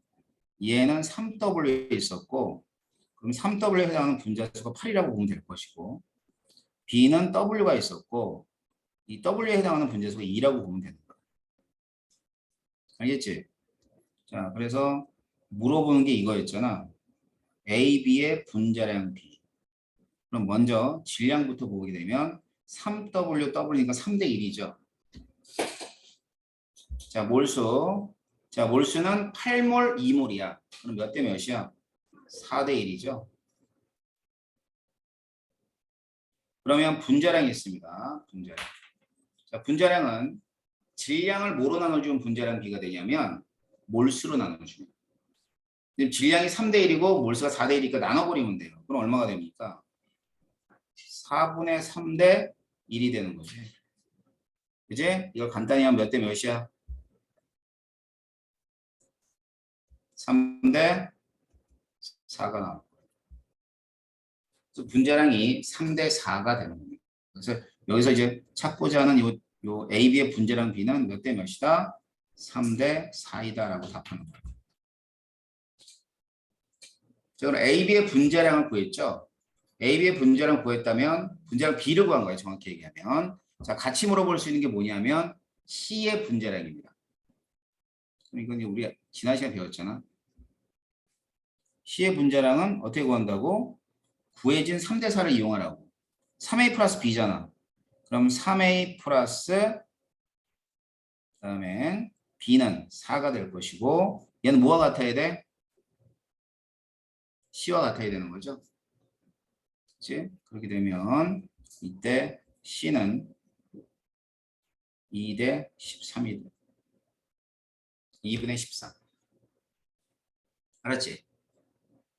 얘는 3W에 있었고 그럼 3W에 해당하는 분자수가 8이라고 보면 될 것이고 B는 W가 있었고 이 W에 해당하는 분자수가 2라고 보면 되는 거야. 알겠지? 자, 그래서 물어보는 게 이거였잖아. A, B의 분자량 B. 그럼 먼저 질량부터 보게 되면 3W, W니까 3대 1이죠. 자, 몰수. 자, 몰수는 8몰, 2몰이야. 그럼 몇 대 몇이야? 4대 1이죠. 그러면 분자량이 있습니다. 분자량. 자, 분자량은 질량을 뭐로 나눠주면 분자량 B가 되냐면 몰수로 나눠줍니다. 지금 질량이 3대 1이고 몰수가 4대 1이니까 나눠버리면 돼요. 그럼 얼마가 됩니까? 4분의 3대 1이 되는 거지. 그지? 이걸 간단히 하면 몇 대 몇이야? 3대 4가 나올 거예요. 그래서 분자량이 3대 4가 되는 겁니다. 그래서 여기서 이제 찾고자 하는 요 AB의 분자량 B는 몇 대 몇이다? 3대 4이다라고 답하는 거예요. 자, 그럼 AB의 분자량을 구했죠? AB의 분자량 구했다면 분자량 B를 구한 거예요. 정확히 얘기하면. 자, 같이 물어볼 수 있는 게 뭐냐면 C의 분자량입니다. 이건 우리 지난 시간에 배웠잖아. C의 분자량은 어떻게 구한다고? 구해진 3대 4를 이용하라고. 3A 플러스 B잖아. 그럼 3A 플러스 그다음에 B는 4가 될 것이고 얘는 뭐와 같아야 돼? C와 같아야 되는 거죠. 그치? 그렇게 되면 이때 C는 2 대 13이 돼. 2분의 14. 알았지?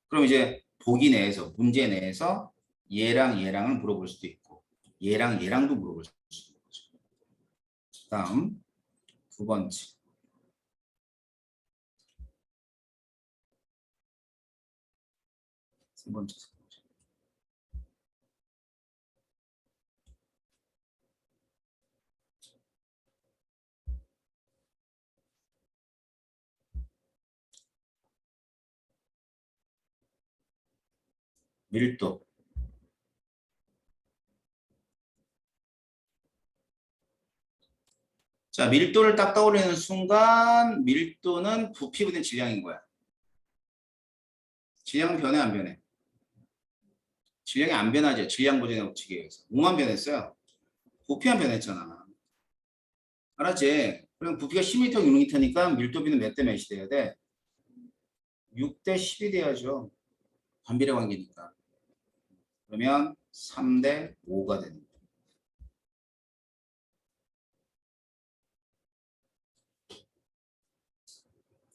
그럼 이제 보기 내에서, 문제 내에서 얘랑 얘랑을 물어볼 수도 있고 얘랑 얘랑도 물어볼 수 있는 거죠. 다음 두 번째. 세 번째. 밀도. 자, 밀도를 딱 떠올리는 순간 밀도는 부피분의 질량인 거야. 질량은 변해 안 변해? 질량이 안 변하죠. 질량 보존의 법칙에 의해서. 뭐만 변했어요? 부피만 변했잖아. 알았지? 그럼 부피가 10m, 6m니까 밀도비는 몇 대 몇이 돼야 돼? 6대 10이 돼야죠. 반비례 관계니까. 그러면 3대 5가 되는 거예요.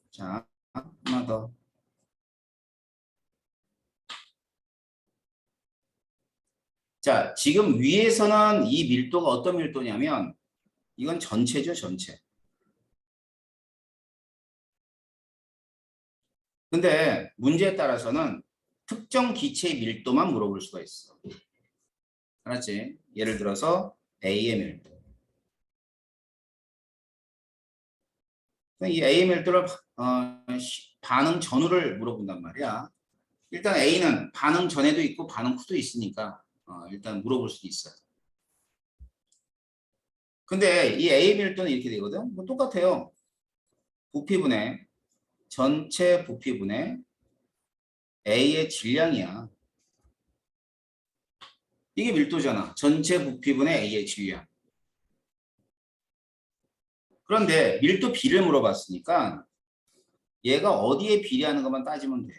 자, 하나 더. 자, 지금 위에서는 이 밀도가 어떤 밀도냐면 이건 전체죠, 전체. 근데 문제에 따라서는 특정 기체의 밀도만 물어볼 수가 있어. 알았지? 예를 들어서 A의 밀도. 이 A의 밀도를 반응 전후를 물어본단 말이야. 일단 A는 반응 전에도 있고 반응 후도 있으니까 일단 물어볼 수도 있어요. 근데 이 A 밀도는 이렇게 되거든. 뭐 똑같아요. 부피분의 전체 부피분의 A의 질량이야. 이게 밀도잖아. 전체 부피분의 A의 질량. 그런데 밀도 B를 물어봤으니까 얘가 어디에 비례하는 것만 따지면 돼.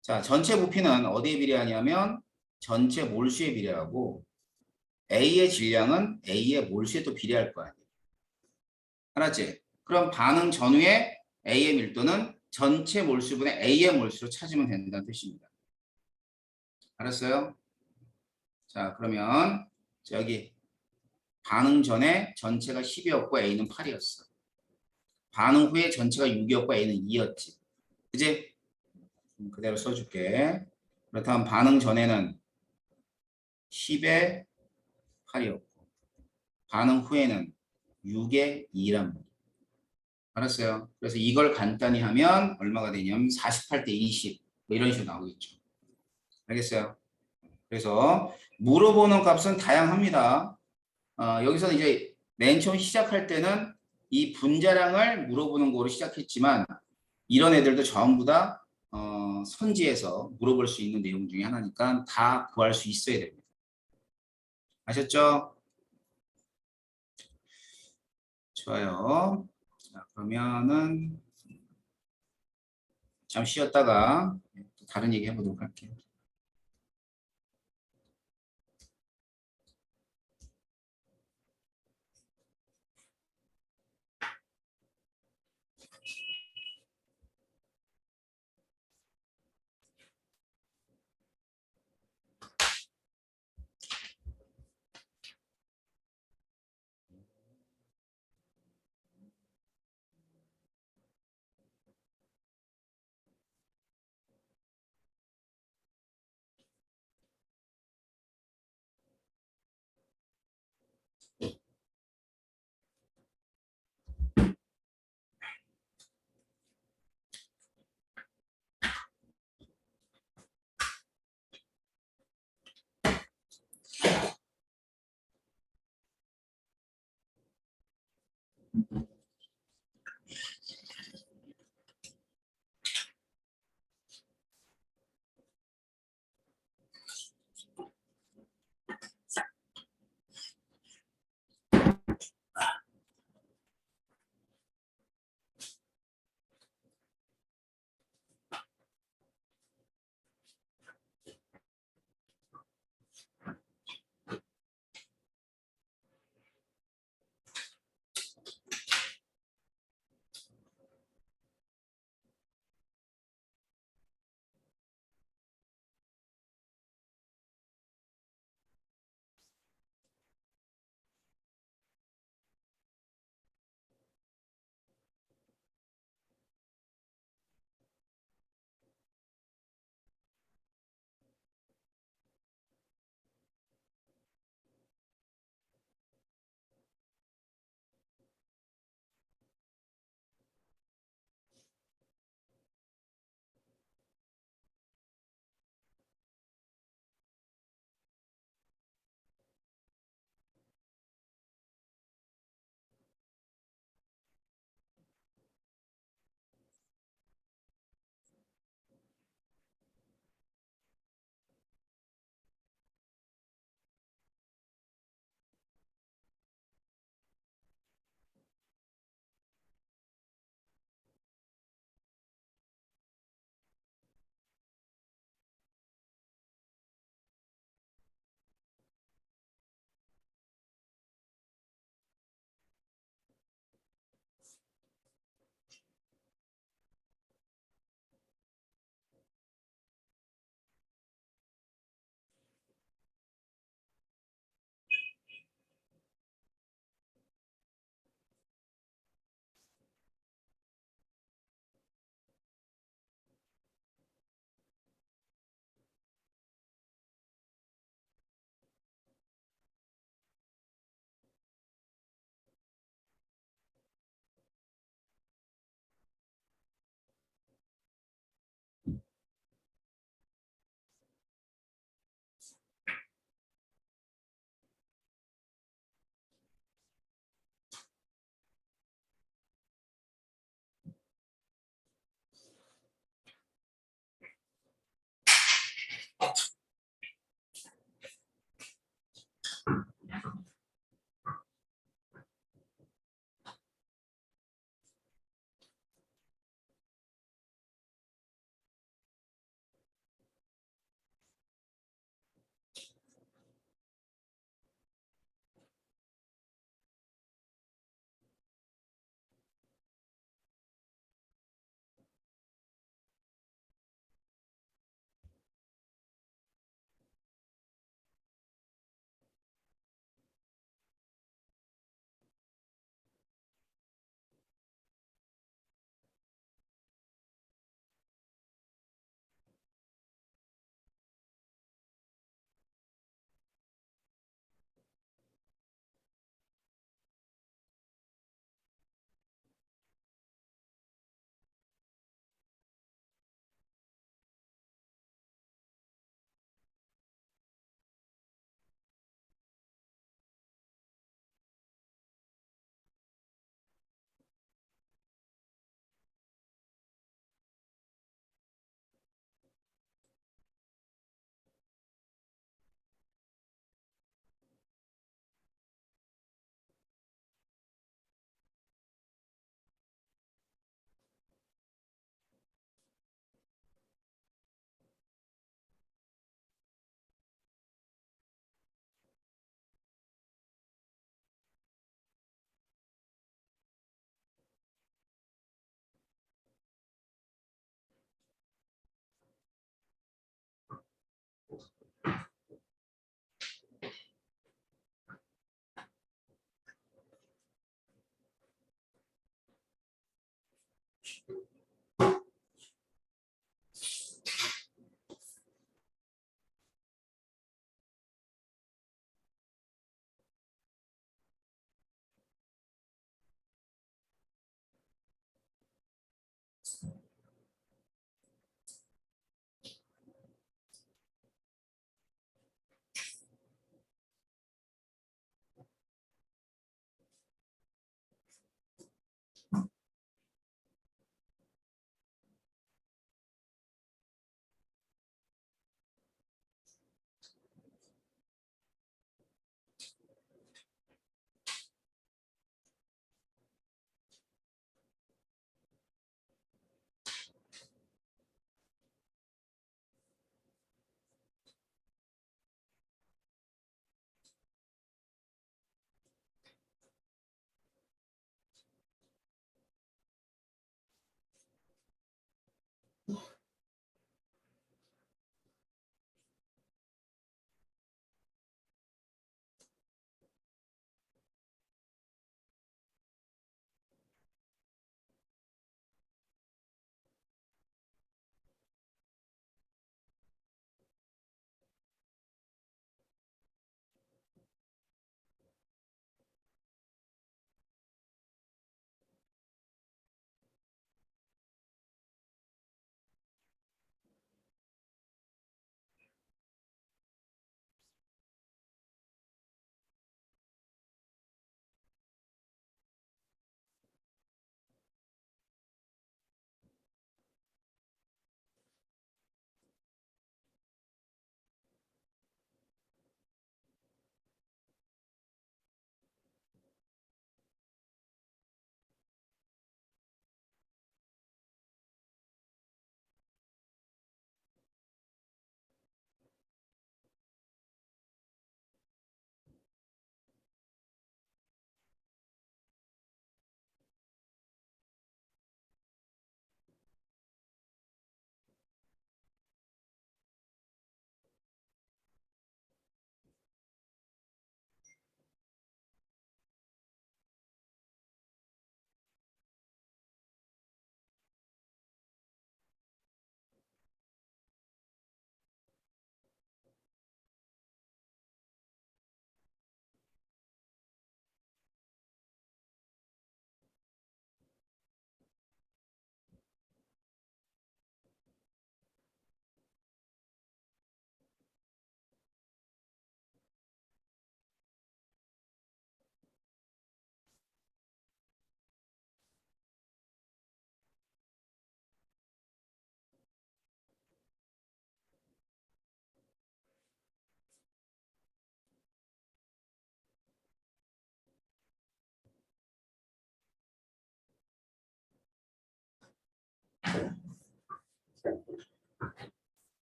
자, 전체 부피는 어디에 비례하냐면 전체 몰수에 비례하고 A의 질량은 A의 몰수에 또 비례할 거 아니야. 알았지? 그럼 반응 전후에 A의 밀도는 전체 몰수분의 A의 몰수로 찾으면 된다는 뜻입니다. 알았어요? 자, 그러면 여기 반응 전에 전체가 10이었고 A는 8이었어. 반응 후에 전체가 6이었고 A는 2였지. 그지? 그대로 써줄게. 그렇다면 반응 전에는 10에 8이었고 반응 후에는 6에 2란 말이야. 알았어요? 그래서 이걸 간단히 하면 얼마가 되냐면 48대 20 뭐 이런 식으로 나오겠죠. 알겠어요? 그래서 물어보는 값은 다양합니다. 여기서는 이제 맨 처음 시작할 때는 이 분자량을 물어보는 거로 시작했지만 이런 애들도 전부 다 선지에서 물어볼 수 있는 내용 중에 하나니까 다 구할 수 있어야 됩니다. 아셨죠? 좋아요. 자, 그러면은 잠시 쉬었다가 또 다른 얘기 해보도록 할게요.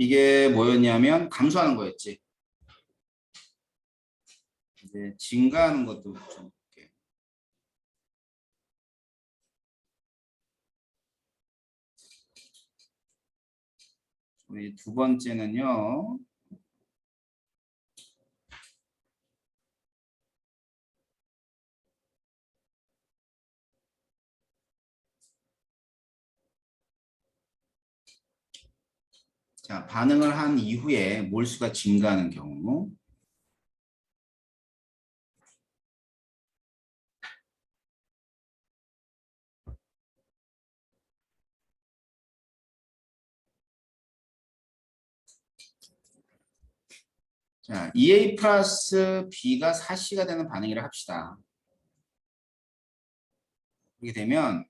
이게 뭐였냐면 감소하는 거였지. 이제 증가하는 것도 좀 볼게요. 우리 두 번째는요. 자, 반응을 한 이후에 몰수가 증가하는 경우. 자, EA 플러스 B가 4C가 되는 반응이라 합시다. 그렇게 되면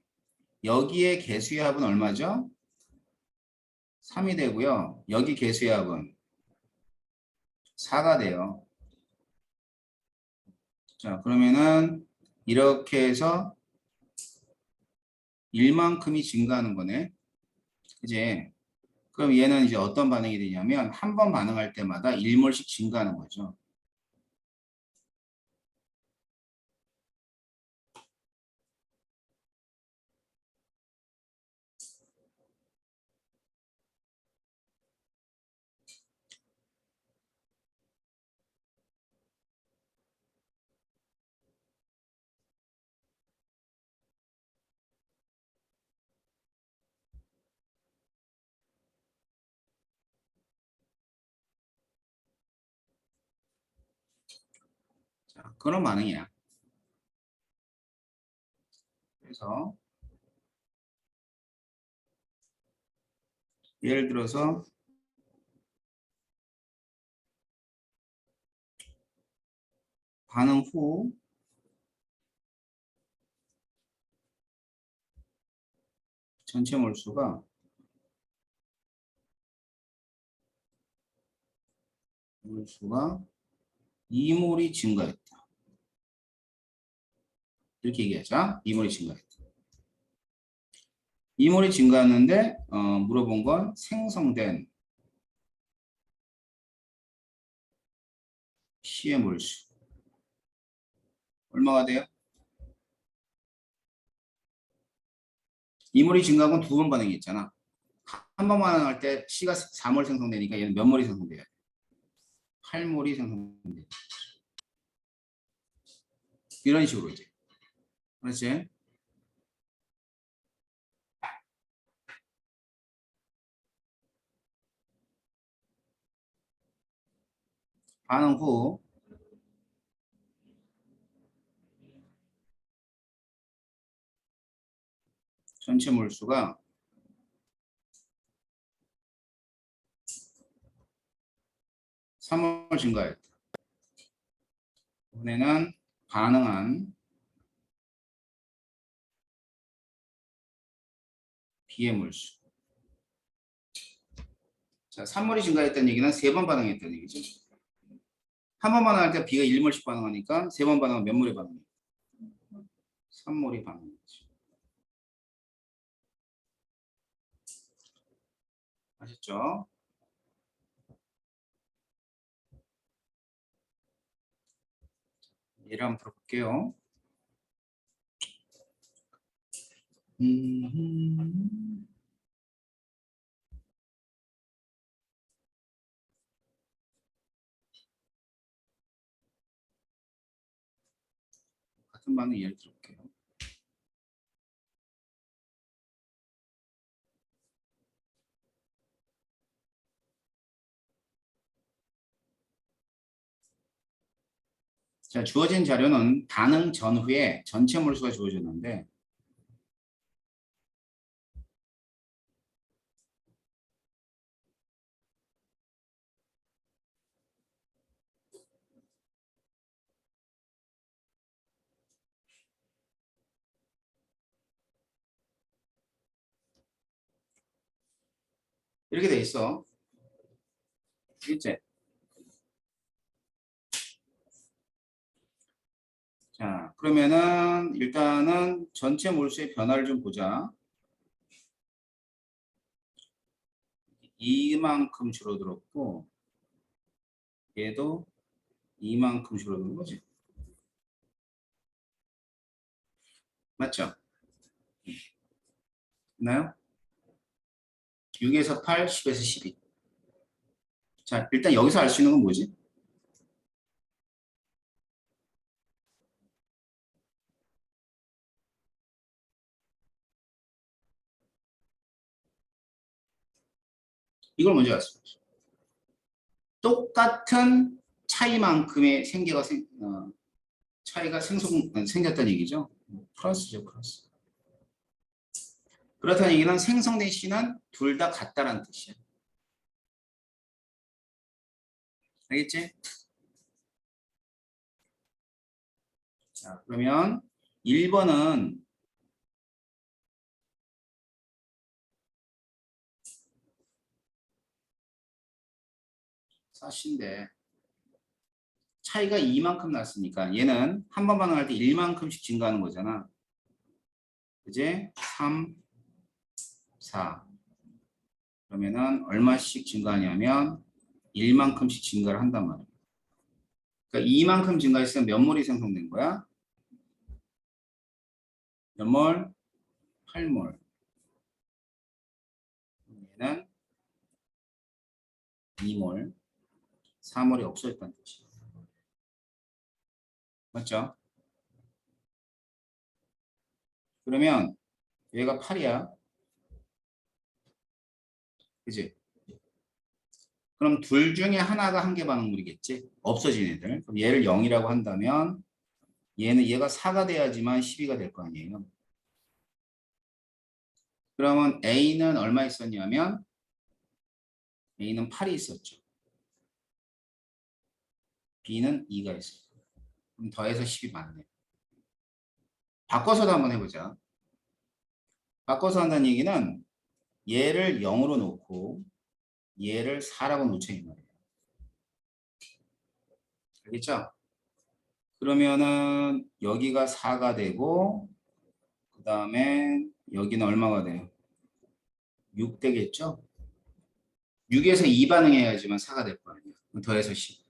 여기에 개수의 합은 얼마죠? 3이 되고요. 여기 개수의 합은 4가 돼요. 자, 그러면은 이렇게 해서 1만큼이 증가하는 거네. 그지? 그럼 얘는 이제 어떤 반응이 되냐면 한 번 반응할 때마다 1몰씩 증가하는 거죠. 자, 그런 반응이야. 그래서 예를 들어서 반응 후 전체 몰수가 2몰이 증가했다. 이렇게 얘기하자. 2몰이 증가했다. 2몰이 증가했는데 물어본 건 생성된 C의 몰수 얼마가 돼요? 2몰이 증가한 건 두 번 반응이 있잖아. 한 번 반응할 때 C가 4몰 생성되니까 얘는 몇 몰이 생성돼야 돼? 8몰이 생성돼. 이런 식으로 이제. 그렇지? 반응 후 전체 몰수가 3몰 증가했다. 이번에는 반응한 B의 몰수. 자, 3몰이 증가했다는 얘기는 3번 반응했다는 얘기죠. 한 번 반응할 때 B가 1몰씩 반응하니까 3번 반응은 몇 몰이 반응해? 3몰이 반응이죠. 아셨죠? 예를 한번 들어볼게요. 같은 반응 예를 들어볼게요. 자, 주어진 자료는 반응 전후에 전체 몰수가 주어졌는데 이렇게 돼 있어. 일제. 자, 그러면은 일단은 전체 몰수의 변화를 좀 보자. 이만큼 줄어들었고 얘도 이만큼 줄어드는 거지. 맞죠? 있나요? 6에서 8, 10에서 12. 자, 일단 여기서 알 수 있는 건 뭐지? 이걸 먼저 알 수 있죠. 똑같은 차이만큼의 차이가 생겼다는 얘기죠. 플러스죠, 플러스. 그렇다는 얘기는 생성된 C는 둘 다 같다라는 뜻이야. 알겠지? 자, 그러면 1번은 사시인데 차이가 2만큼 났으니까 얘는 한 번 반응할 때 1만큼씩 증가하는 거잖아. 그지? 3, 4. 그러면은 얼마씩 증가하냐면 1만큼씩 증가를 한단 말이야. 그러니까 2만큼 증가했으면 몇 몰이 생성된 거야? 몇 몰? 8몰. 얘는 2몰, 4몰이 없어졌다는 뜻이야. 맞죠? 그러면 얘가 8이야. 그지? 그럼 둘 중에 하나가 한계 반응물이겠지? 없어진 애들. 그럼 얘를 0이라고 한다면 얘가 4가 돼야지만 12가 될 거 아니에요. 그러면 A는 얼마 있었냐면 A는 8이 있었죠. B는 2가 있었고. 그럼 더해서 10이 맞네. 바꿔서도 한번 해보자. 바꿔서 한다는 얘기는 얘를 0으로 놓고 얘를 4라고 놓자 이 말이에요. 알겠죠? 그러면은 여기가 4가 되고 그 다음에 여기는 얼마가 돼요? 6 되겠죠? 6에서 2 반응해야지만 4가 될 거 아니야. 더해서 10.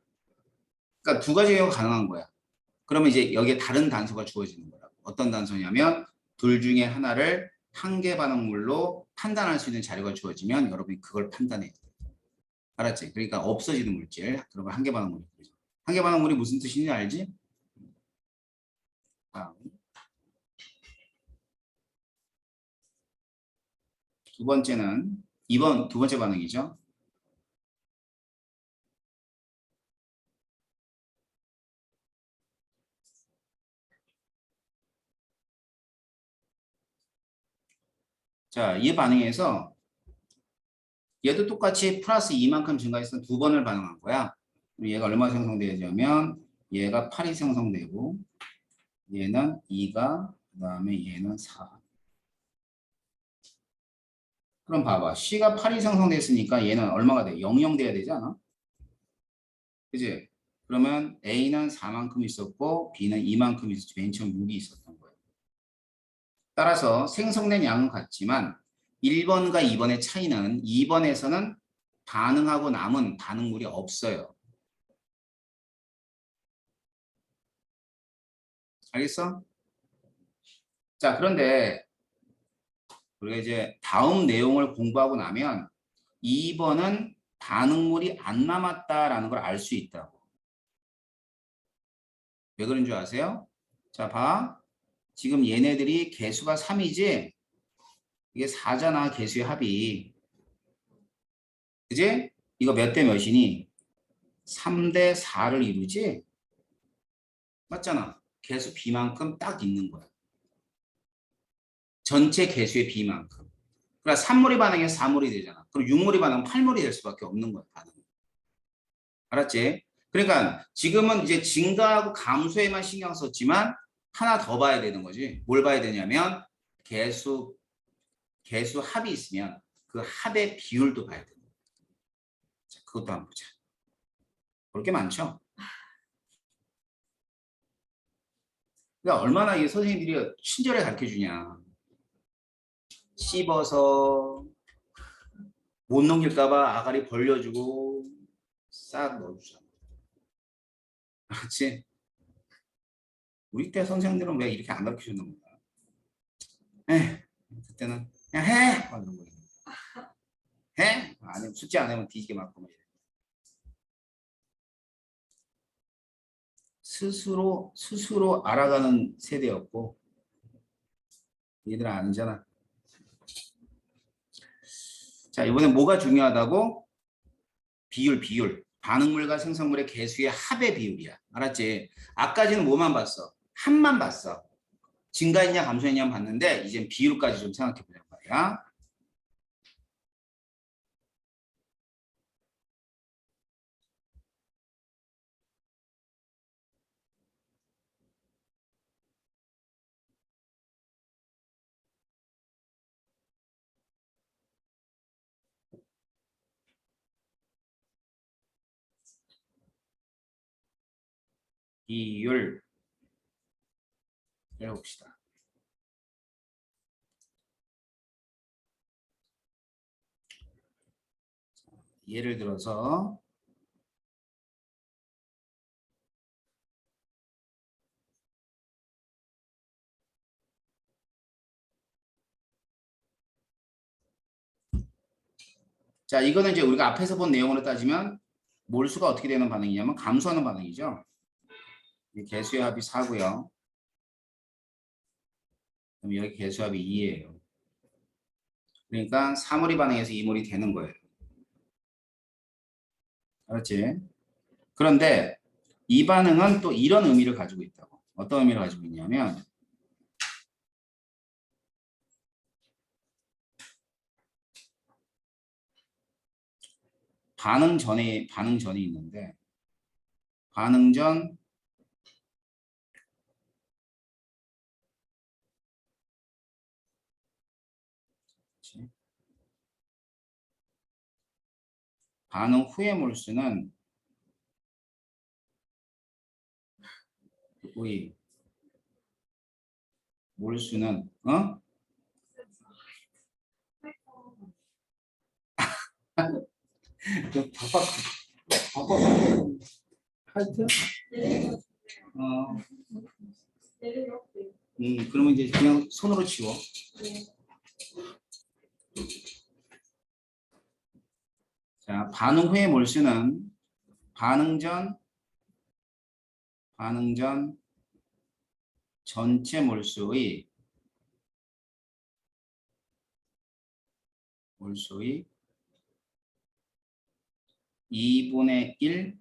그러니까 두 가지 경우가 가능한 거야. 그러면 이제 여기에 다른 단서가 주어지는 거라고. 어떤 단서냐면 둘 중에 하나를 한계 반응물로 판단할 수 있는 자료가 주어지면 여러분이 그걸 판단해야 돼. 알았지? 그러니까 없어지는 물질. 그러면 한계 반응물이. 한계 반응물이 무슨 뜻인지 알지? 두 번째는 두 번째 반응이죠. 자, 이 반응에서 얘도 똑같이 플러스 2만큼 증가했으면 두 번을 반응한 거야. 얘가 얼마 생성되냐면 얘가 8이 생성되고 얘는 2가 그 다음에 얘는 4. 그럼 봐봐. C가 8이 생성됐으니까 얘는 얼마가 돼? 00 돼야 되지 않아? 그지? 그러면 A는 4만큼 있었고 B는 2만큼 있었지. 맨 처음 6이 있었던 거예요. 따라서 생성된 양은 같지만 1번과 2번의 차이는 2번에서는 반응하고 남은 반응물이 없어요. 알겠어? 자, 그런데 우리가 이제 다음 내용을 공부하고 나면 2번은 반응물이 안 남았다라는 걸 알 수 있다고. 왜 그런 줄 아세요? 자, 봐. 지금 얘네들이 개수가 3이지? 이게 4잖아, 개수의 합이. 그지? 이거 몇 대 몇이니? 3대 4를 이루지? 맞잖아. 개수 B만큼 딱 있는 거야. 전체 개수의 B만큼. 그러니까 3몰이 반응해서 4몰이 되잖아. 그럼 6몰이 반응하면 8몰이 될 수밖에 없는 거야, 반응. 알았지? 그러니까 지금은 이제 증가하고 감소에만 신경 썼지만 하나 더 봐야 되는 거지. 뭘 봐야 되냐면 개수 합이 있으면 그 합의 비율도 봐야 되는 거야. 자, 그것도 한번 보자. 볼 게 많죠? 그러니까 얼마나 이 선생님들이 친절히 가르쳐 주냐. 씹어서 못 넘길까봐 아가리 벌려주고 싹 넣어주잖아. 그렇지? 우리 때 선생님들은 왜 이렇게 안 가르쳐주는 건가? 에 그때는 그냥 해! 막 이런 거. 해? 아니면 숙제 안 하면 뒤지게 맞고 막 이래. 스스로 알아가는 세대였고 얘들은 아니잖아. 자, 이번엔 뭐가 중요하다고? 비율. 반응물과 생성물의 개수의 합의 비율이야. 알았지? 아까지는 뭐만 봤어? 합만 봤어. 증가했냐 감소했냐 봤는데 이젠 비율까지 좀 생각해 보자고 말이야. 비율 해봅시다. 예를 들어서 자, 이거는 이제 우리가 앞에서 본 내용으로 따지면 몰수가 어떻게 되는 반응이냐면 감소하는 반응이죠. 개수의 합이 4고요. 그럼 여기 개수의 합이 2예요. 그러니까 3몰이 반응해서 2몰이 되는 거예요. 알았지? 그런데 이 반응은 또 이런 의미를 가지고 있다고. 어떤 의미를 가지고 있냐면 반응 전이 있는데 반응 전 반응 후의 몰수는 우리 몰수는 바꿔 바꿔 하여튼 어 그러면 이제 그냥 손으로 치워. 자, 반응 후의 몰수는 반응 전 전체 몰수의 2분의 1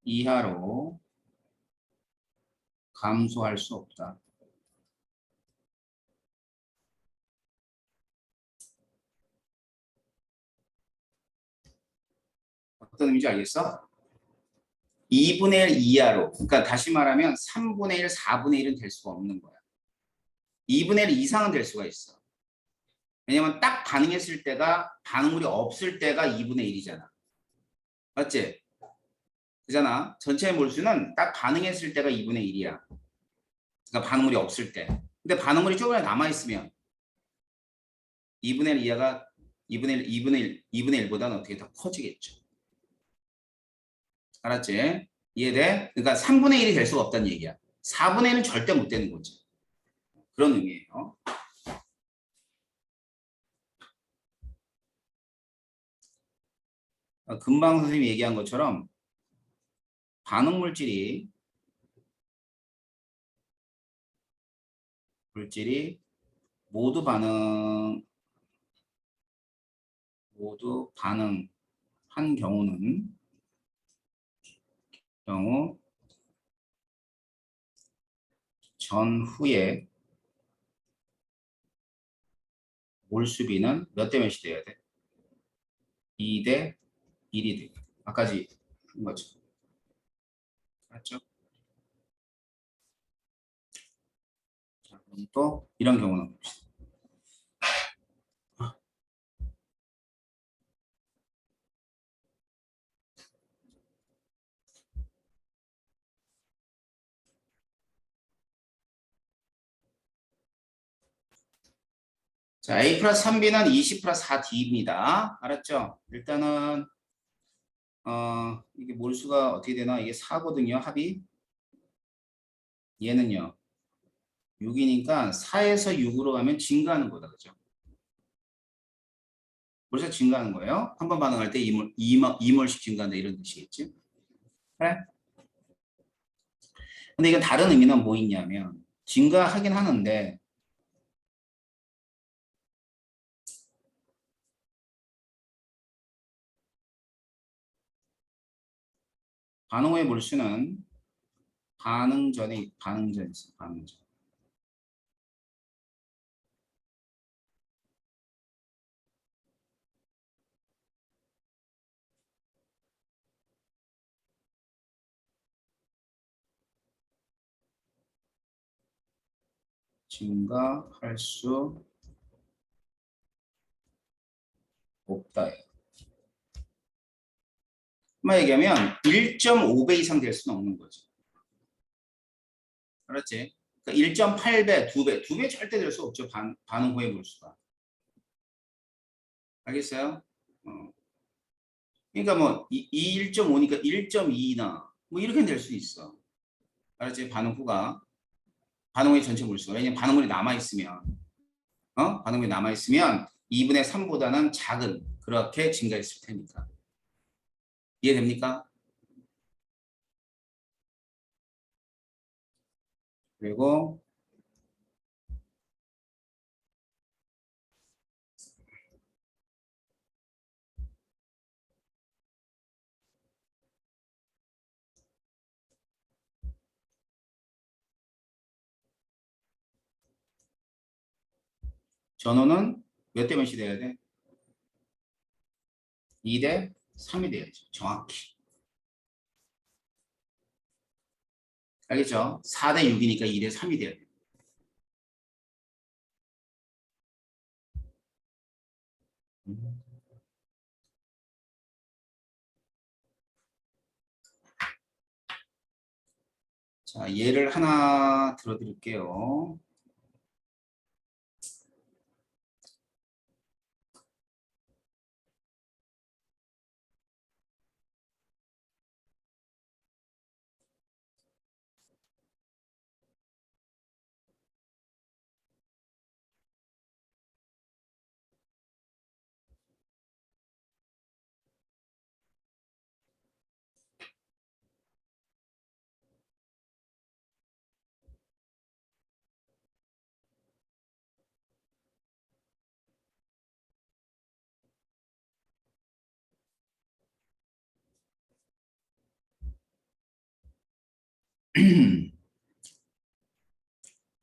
이하로 감소할 수 없다. 어떤 의미인지 알겠어? 2분의 1 이하로. 그러니까 다시 말하면 3분의 1, 4분의 1은 될 수가 없는 거야. 2분의 1 이상은 될 수가 있어. 왜냐면 딱 반응했을 때가 반응물이 없을 때가 2분의 1이잖아. 맞지? 그잖아. 전체 몰수는 딱 반응했을 때가 2분의 1이야. 그러니까 반응물이 없을 때. 근데 반응물이 조금이라도 남아있으면 2분의 1 이하가 2분의 1보다는 어떻게 더 커지겠죠. 알았지? 이해돼? 그러니까 3분의 1이 될 수가 없다는 얘기야. 4분의 1은 절대 못 되는 거지. 그런 의미예요. 금방 선생님이 얘기한 것처럼 반응 물질이 모두 반응한 경우 전후에 몰수비는 몇 대 몇이 돼야 돼? 2대 1이 돼. 아까지 한 거죠. 맞죠? 자, 그럼 또 이런 경우는 봅시다. 자, A 플러스 3B는 20 플러스 4D입니다. 알았죠? 일단은 이게 몰수가 어떻게 되나? 이게 4거든요. 합이. 얘는요. 6이니까 4에서 6으로 가면 증가하는 거다. 그죠? 벌써 증가하는 거예요. 한 번 반응할 때 2몰씩 증가한다 이런 뜻이겠지? 그래? 근데 이건 다른 의미는 뭐 있냐면 증가하긴 하는데 반응 후의 몰수는 반응 전에 있어. 반응 전. 증가할 수 없다. 한번 얘기하면 1.5배 이상 될 수는 없는 거죠. 알았지? 그러니까 1.8배, 2배, 2배 절대 될 수 없죠. 반응 후의 몰수가. 알겠어요? 그러니까 뭐 1.5니까 1.2나 뭐 이렇게 될 수 있어. 알았지? 반응 후가. 반응 후의 전체 몰수가. 왜냐면 반응물이 남아있으면 반응물이 남아있으면 2분의 3보다는 작은 그렇게 증가했을 테니까. 이해됩니까? 그리고 전호는 몇 대 몇이 돼야 돼? 2대 3이 돼야죠. 정확히. 알겠죠? 4대 6이니까 2대 3이 돼야 돼. 자, 예를 하나 들어드릴게요.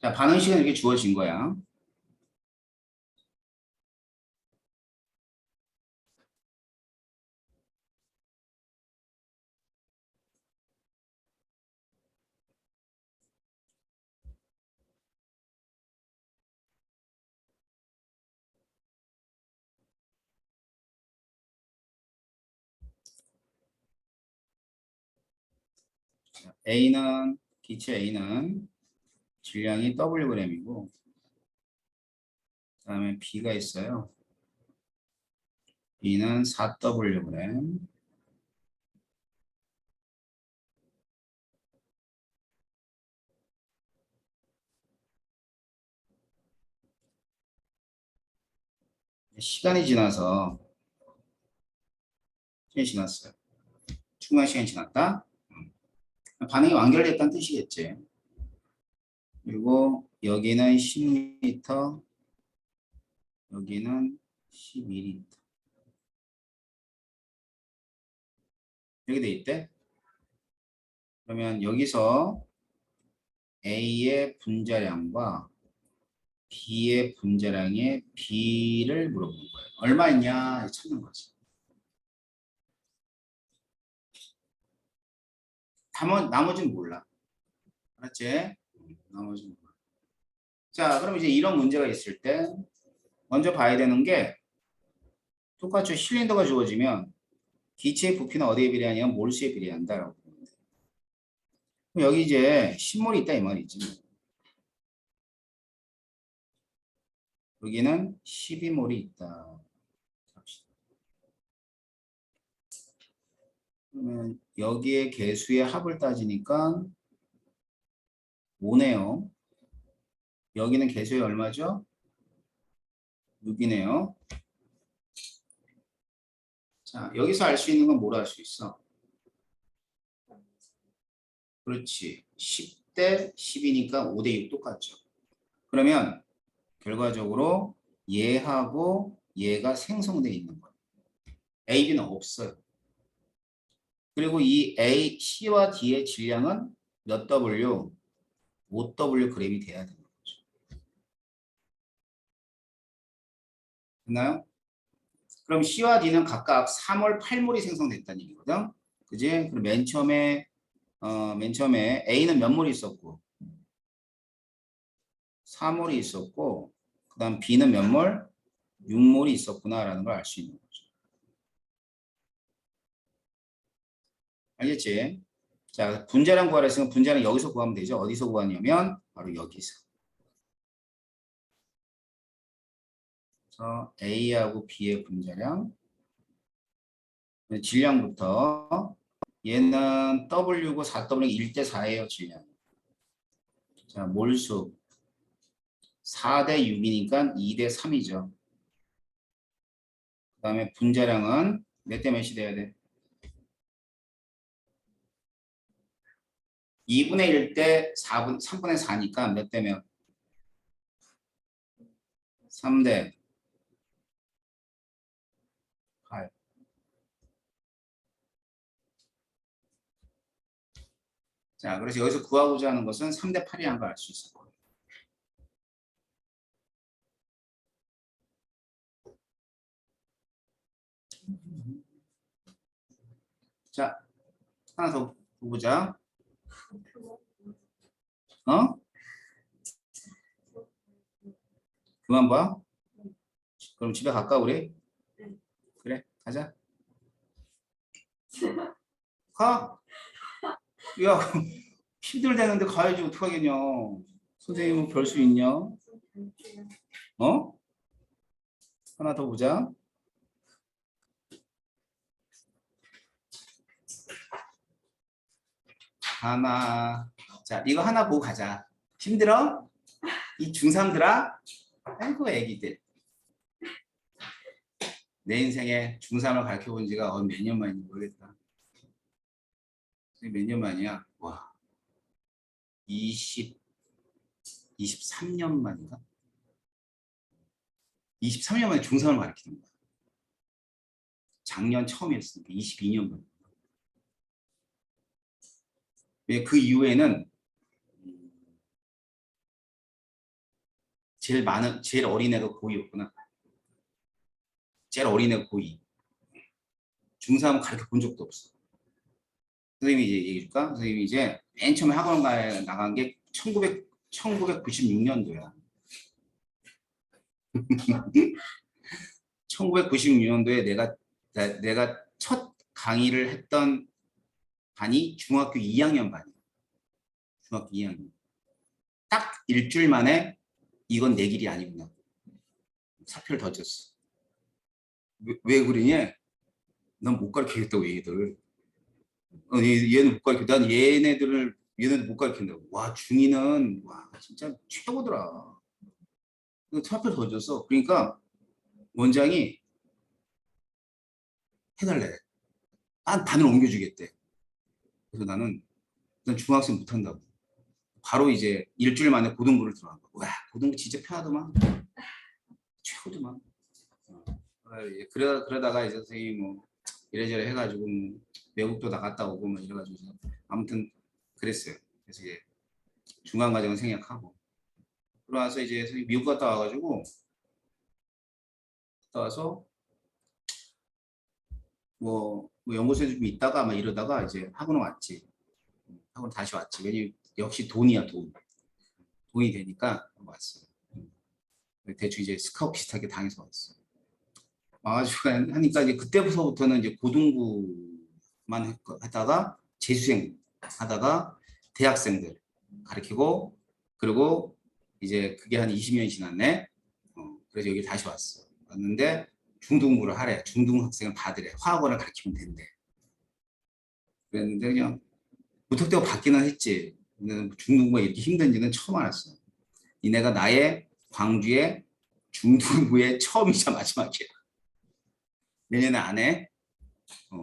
자, 반응 시간 이렇게 주어진 거야. A는 기체 A는 질량이 Wg이고 그다음에 B가 있어요. B는 4Wg. 시간이 지나서 시간이 지났어요. 충분한 시간이 지났다. 반응이 완결됐다는 뜻이겠지. 그리고 여기는 10m, 여기는 12리터. 이렇게 돼 있대. 그러면 여기서 A의 분자량과 B의 분자량의 B를 물어보는 거예요. 얼마 있냐 찾는 거지. 나머지는 몰라. 알았지? 나머지는 몰라. 자, 그럼 이제 이런 문제가 있을 때 먼저 봐야 되는 게 똑같이 실린더가 주어지면 기체의 부피는 어디에 비례하냐면 몰수에 비례한다라고. 그럼 여기 이제 신몰이 있다 이 말이지. 여기는 12몰이 있다. 그러면 여기에 개수의 합을 따지니까 5네요. 여기는 개수의 얼마죠? 6이네요. 자, 여기서 알 수 있는 건 뭐로 알 수 있어? 그렇지. 10대 10이니까 5대 6 똑같죠. 그러면 결과적으로 얘하고 얘가 생성되어 있는 거예요. A, B는 없어요. 그리고 이 A, C와 D의 질량은 몇 W? 5W 그램이 돼야 되는 거죠. 됐나요? 그럼 C와 D는 각각 3월 8몰이 생성됐다는 얘기거든. 그지? 그럼 맨 처음에 A는 몇 몰이 있었고 4몰이 있었고 그 다음 B는 몇 몰? 6몰이 있었구나라는 걸 알 수 있는 거죠. 알겠지? 자, 분자량 구하라 했으면 분자량 여기서 구하면 되죠. 어디서 구하냐면 바로 여기서. 그래서 A하고 B의 분자량 질량부터 얘는 W고 4W는 1대 4예요. 질량. 자, 몰수 4대 6이니까 2대 3이죠. 그 다음에 분자량은 몇 대 몇이 돼야 돼? 2분의 1 대 3분의 4니까 몇 대면? 3대 8. 자, 그래서 여기서 구하고자 하는 것은 3대 8이라는 걸 알 수 있을 거예요. 자, 하나 더 보자. 어? 그만 봐. 그럼 집에 갈까 우리? 그래, 가자. 가. 야, 힘들대는데 가야지 어떡하겠냐. 선생님은 별 수 있냐? 어? 하나 더 보자. 하나. 자, 이거 하나 보고 가자. 힘들어? 이 중3들아? 아이고, 애기들. 내 인생에 중3을 가르쳐본 지가 몇 년 만인지 모르겠다. 몇 년 만이야? 와. 23년 만인가? 23년 만에 중3을 가르치는 거야. 작년 처음이었으니까 22년 만. 그 이후에는 제일 어린 애가 고2였구나. 제일 어린 애가 고2. 중3은 가르쳐 본 적도 없어. 선생님이 이제 얘기해 줄까? 선생님이 이제 맨 처음에 학원 나간 게 1996년도야. 1996년도에 내가 첫 강의를 했던 반이 중학교 2학년 반이야. 중학교 2학년. 딱 일주일 만에 이건 내 길이 아니구나. 사표를 던졌어. 왜 그러냐? 난 못 가르치겠다고 얘들. 얘는 못 가르쳐. 난 얘네들 못 가르친다고. 와, 중2는 와 진짜 최고더라. 사표를 던졌어. 그러니까 원장이 해달래. 난 반을 옮겨주겠대. 그래서 난 중학생 못한다고. 바로 이제 일주일 만에 고등부를 들어간 거야. 와, 고등부 진짜 편하더만. 최고더만. 그러다가 이제 선생님이 뭐 이래저래 해가지고 뭐 외국도 나갔다 오고 뭐 이래가지고 아무튼 그랬어요. 그래서 이제 중간 과정은 생략하고 그러면서 이제 선생님 미국 갔다 와가지고 갔다 와서 뭐 연구소에 좀 있다가 막 이러다가 이제 학원 왔지. 학원 다시 왔지. 왜냐면 역시 돈이야 돈. 돈이 되니까 왔어요. 대충 이제 스카웃 비슷하게 당해서 왔어. 와가지고 하니까 이제 그때부터는 이제 고등부만 하다가 재수생 하다가 대학생들 가르치고 그리고 이제 그게 한 20년이 지났네. 그래서 여기 다시 왔어. 왔는데 중등부를 하래. 중등 학생을 받으래. 화학원을 가르치면 된대. 그랬는데 그냥 무턱대고 받기는 했지. 근데 중등부가 이렇게 힘든지는 처음 알았어. 니네가 나의 광주의 중등부의 처음이자 마지막이야. 내년에 안 해?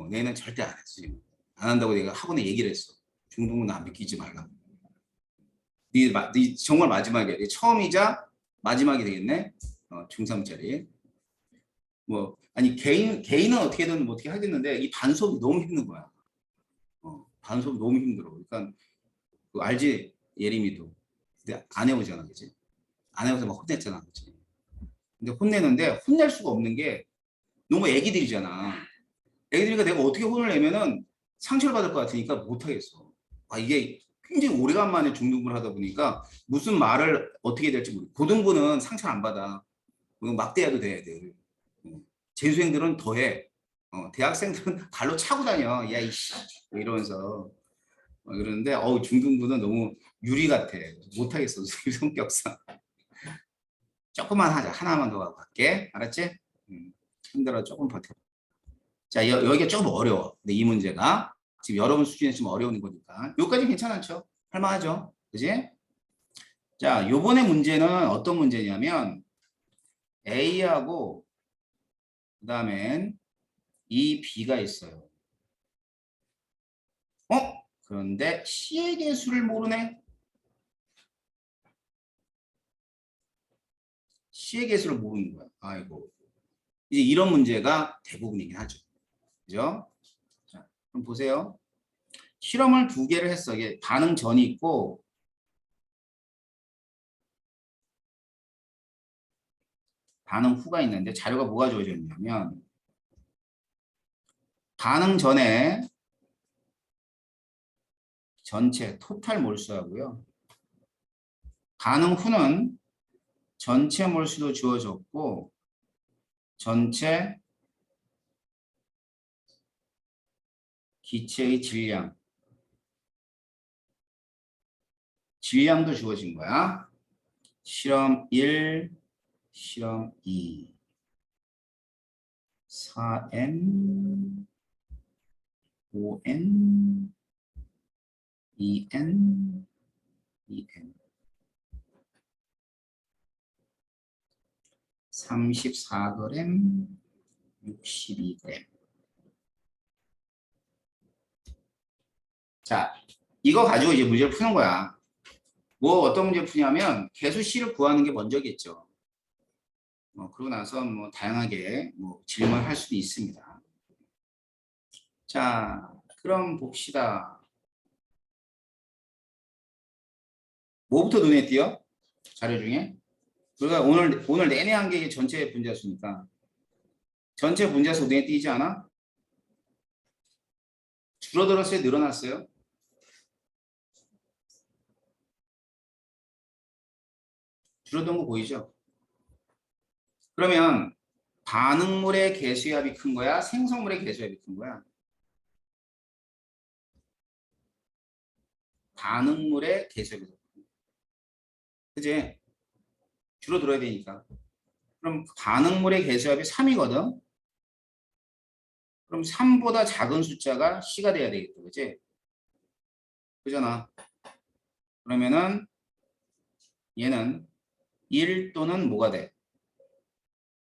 내년은 절대 안 했어. 지금. 안 한다고 내가 학원에 얘기를 했어. 중등부는 안 믿기지 말라고. 네 정말 마지막이야. 네 처음이자 마지막이 되겠네. 중3짜리. 뭐 아니 개인은 어떻게든 뭐 어떻게 하겠는데 이 반수업이 너무 힘든 거야. 반수업 너무 힘들어. 그러니까 그 알지 예림이도. 근데 안 해오잖아, 그지? 안 해오서 막 혼냈잖아, 그지? 근데 혼내는데 혼낼 수가 없는 게 너무 애기들이잖아. 애기들이니까 내가 어떻게 혼을 내면은 상처를 받을 것 같으니까 못 하겠어. 이게 굉장히 오래간만에 중등부를 하다 보니까 무슨 말을 어떻게 해야 될지 모르고 고등부는 상처를 안 받아. 막대해도 돼, 애들. 재수생들은 더해. 대학생들은 발로 차고 다녀. 야, 이씨. 이러면서. 그러는데, 중등부는 너무 유리 같아. 못하겠어, 성격상. 조금만 하자. 하나만 더 하고 갈게. 알았지? 힘들어. 조금 버텨. 자, 여기가 조금 어려워. 근데 이 문제가. 지금 여러분 수준에 좀 어려운 거니까. 여기까지 괜찮았죠? 할만하죠? 그지? 자, 요번에 문제는 어떤 문제냐면, A하고, 그 다음엔 이 B가 있어요. 그런데 C의 개수를 모르네? C의 개수를 모르는 거야. 아이고. 이제 이런 문제가 대부분이긴 하죠. 그죠? 자, 그럼 보세요. 실험을 2개를 했어. 이게 반응 전이 있고, 반응 후가 있는데 자료가 뭐가 주어져 있냐면, 반응 전에 전체 토탈 몰수하고요. 반응 후는 전체 몰수도 주어졌고, 전체 기체의 질량도 주어진 거야. 실험 1, 실험 2, 4N, 5N, 2N, 2N, 34g, 62g. 자, 이거 가지고 이제 문제를 푸는 거야. 뭐 어떤 문제 푸냐면 개수 C를 구하는 게 먼저겠죠. 그러고 나서 뭐 다양하게 뭐 질문할 수도 있습니다. 자, 그럼 봅시다. 뭐부터 눈에 띄어? 자료 중에? 우리가 오늘 내내 한 게 전체 분자수니까 전체 분자수 눈에 띄지 않아? 줄어들었어요? 늘어났어요? 줄어든 거 보이죠? 그러면 반응물의 개수합이 큰 거야? 생성물의 개수합이 큰 거야? 반응물의 개수합이 큰 거야. 그지? 줄어들어야 되니까. 그럼 반응물의 개수합이 3이거든? 그럼 3보다 작은 숫자가 C가 돼야 되겠다. 그지? 그잖아. 그러면은 얘는 1 또는 뭐가 돼?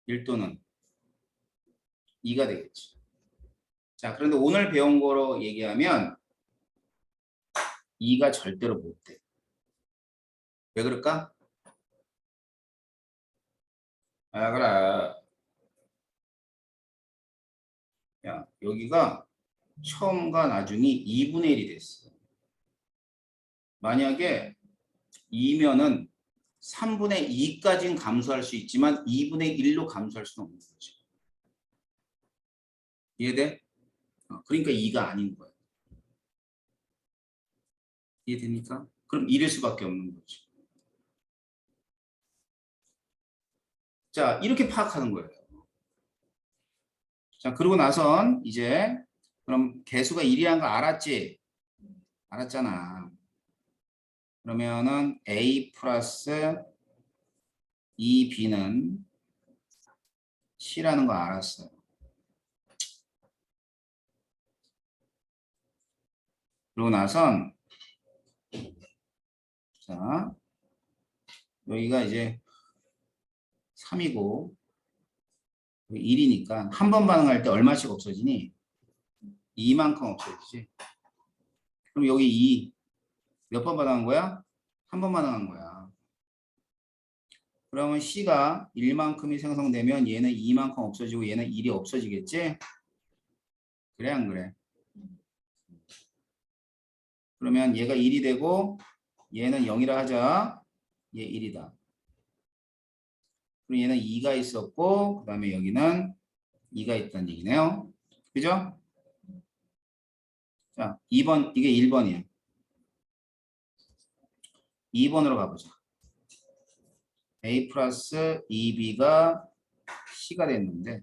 1 또는 2가 되겠지. 자, 그런데 오늘 배운 거로 얘기하면 2가 절대로 못 돼. 왜 그럴까? 그래. 야, 여기가 처음과 나중이 2분의 1이 됐어. 만약에 2면은 3분의 2까지는 감소할 수 있지만 2분의 1로 감소할 수는 없는 거지. 이해돼? 그러니까 2가 아닌 거야. 이해됩니까? 그럼 1일 수밖에 없는 거지. 자, 이렇게 파악하는 거예요. 자, 그러고 나선 이제 그럼 개수가 1이라는 걸 알았지? 알았잖아. 그러면은 A 플러스 2B는 C라는 거 알았어요. 그러고 나선 자 여기가 이제 3이고 1이니까 한 번 반응할 때 얼마씩 없어지니? 2만큼 없어지지. 그럼 여기 2 몇 번 반응한 거야? 한 번 반응한 거야. 그러면 C가 1만큼이 생성되면 얘는 2만큼 없어지고 얘는 1이 없어지겠지? 그래 안 그래? 그러면 얘가 1이 되고 얘는 0이라 하자. 얘 1이다. 그럼 얘는 2가 있었고 그 다음에 여기는 2가 있다는 얘기네요. 그죠? 자, 2번 이게 1번이야. 2번으로 가보자. A 플러스 2B가 C가 됐는데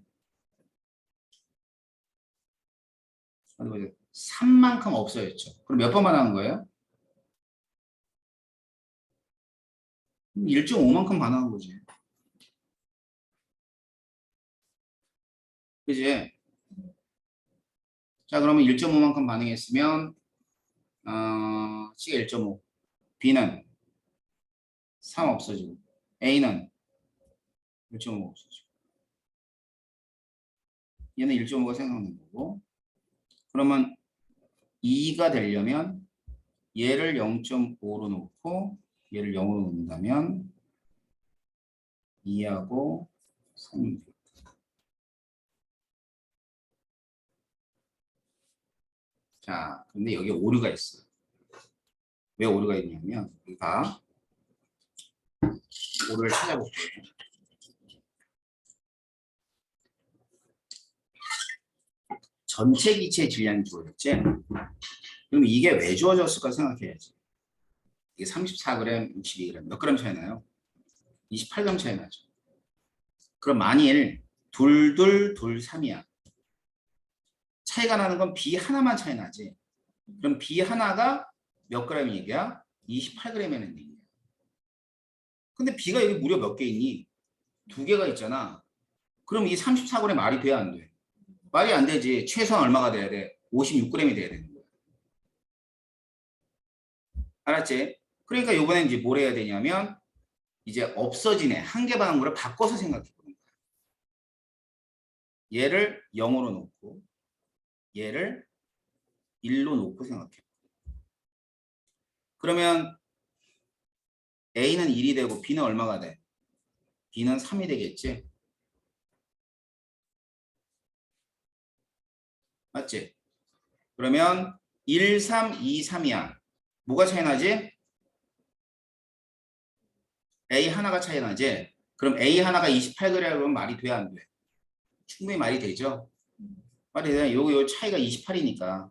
어디 보자. 3만큼 없어졌죠. 그럼 몇 번만 한 거예요? 1.5만큼 반응한 거지. 그지? 자, 그러면 1.5만큼 반응했으면 C가 1.5, B는 3 없어지고 A는 1.5 없어지고 얘는 1.5가 생성된 거고 그러면 2가 되려면 얘를 0.5로 놓고 얘를 0으로 놓는다면 2하고 3이 돼요. 자, 근데 여기 오류가 있어요. 왜 오류가 있냐면 우리가 오류를 찾아볼게요. 전체 기체의 질량이 주어졌지? 그럼 이게 왜 주어졌을까 생각해야지. 이게 34g, 62g 몇 그램 차이 나요? 28g 차이 나죠. 그럼 만일 둘, 3이야. 차이가 나는 건 B 하나만 차이 나지. 그럼 B 하나가 몇 그램 얘기야? 28g이라는 얘기야. 근데 B가 여기 무려 몇 개 있니? 2개가 있잖아. 그럼 이 34g 말이 돼, 안 돼? 말이 안 되지. 최소한 얼마가 돼야 돼? 56g이 돼야 되는 거야. 알았지? 그러니까 이번엔 이제 뭘 해야 되냐면 이제 없어지네. 한 개 반응물을 바꿔서 생각해 보는 거야. 얘를 0으로 놓고 얘를 1로 놓고 생각해. 그러면 A는 1이 되고 B는 얼마가 돼? B는 3이 되겠지? 맞지? 그러면 1, 3, 2, 3이야. 뭐가 차이 나지? A 하나가 차이 나지? 그럼 A 하나가 28g이면 말이 돼, 안 돼? 충분히 말이 되죠? 말이 돼. 요 차이가 28이니까.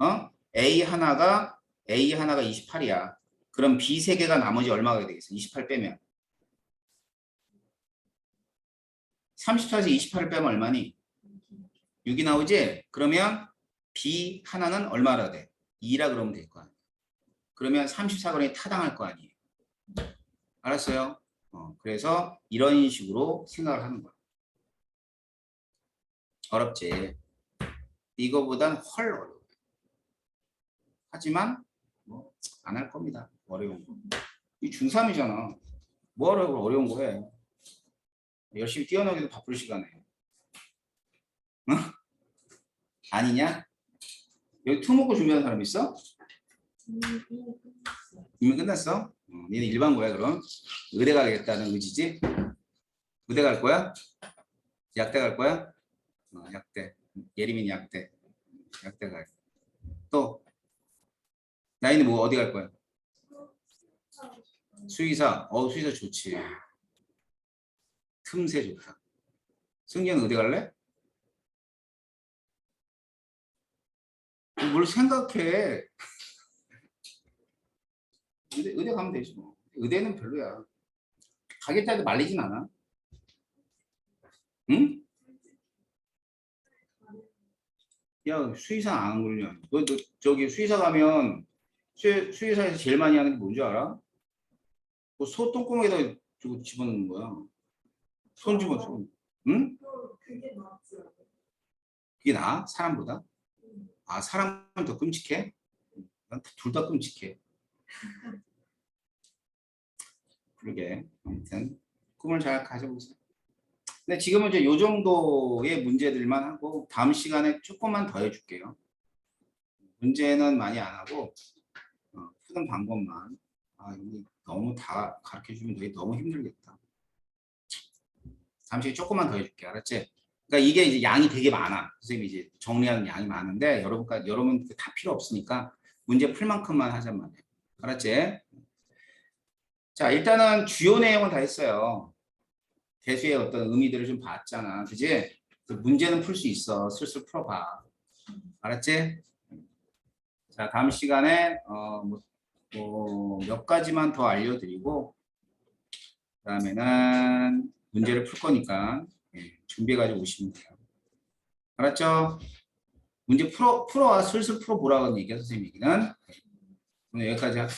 어? A 하나가 28이야. 그럼 B 3개가 나머지 얼마가 되겠어? 28 빼면. 34에서 28을 빼면 얼마니? 6이 나오지? 그러면 B 하나는 얼마라 돼? 2라 그러면 될 거 아니야. 그러면 34g이 타당할 거 아니에요. 알았어요? 그래서 이런 식으로 생각을 하는 거야. 어렵지? 이거보단 훨 어려워요. 하지만 뭐 안 할 겁니다. 어려운 거. 이 중3이잖아. 뭐하러 어려운 거 해. 열심히 뛰어놀기도 바쁠 시간에. 응? 아니냐? 여기 투모고 준비하는 사람 있어? 이미 끝났어? 니네 일반고야 그럼? 의대 가겠다는 의지지? 의대 갈 거야? 약대 갈 거야? 약대. 예림이는 약대. 약대 갈. 또 나이는 뭐 어디 갈 거야? 수의사. 수의사 좋지. 틈새 좋다. 승기는 어디 갈래? 뭘 생각해? 의대 가면 되지 뭐. 의대는 별로야. 가겠다 해도 말리진 않아. 응? 야, 수의사 안 걸려. 너 저기 수의사 가면 수의사에서 제일 많이 하는 게 뭔지 알아? 뭐 소 똥구멍에다 저거 집어넣는 거야. 손 집어넣어. 응? 그게 맞죠. 그게 나아? 사람보다? 아, 사람은 더 끔찍해? 난 둘 다 끔찍해. 그러게. 아무튼 꿈을 잘 가져보세요. 근데 지금은 이제 요 정도의 문제들만 하고 다음 시간에 조금만 더 해줄게요. 문제는 많이 안 하고 푸는 방법만. 아, 이게 너무 다 가르쳐주면 되게 너무 힘들겠다. 다음 시간에 조금만 더 해줄게. 알았지? 그러니까 이게 이제 양이 되게 많아. 선생님이 이제 정리하는 양이 많은데 여러분 다 필요 없으니까 문제 풀 만큼만 하자면 돼. 알았지? 자, 일단은 주요 내용은 다 했어요. 대수의 어떤 의미들을 좀 봤잖아. 그지? 그 문제는 풀 수 있어. 슬슬 풀어봐. 알았지? 자, 다음 시간에 몇 가지만 더 알려드리고 그다음에는 문제를 풀 거니까 준비해가지고 오시면 돼요. 알았죠? 문제 풀어와 슬슬 풀어보라고 얘기해 선생님 얘기는. 오늘 여기까지 할게.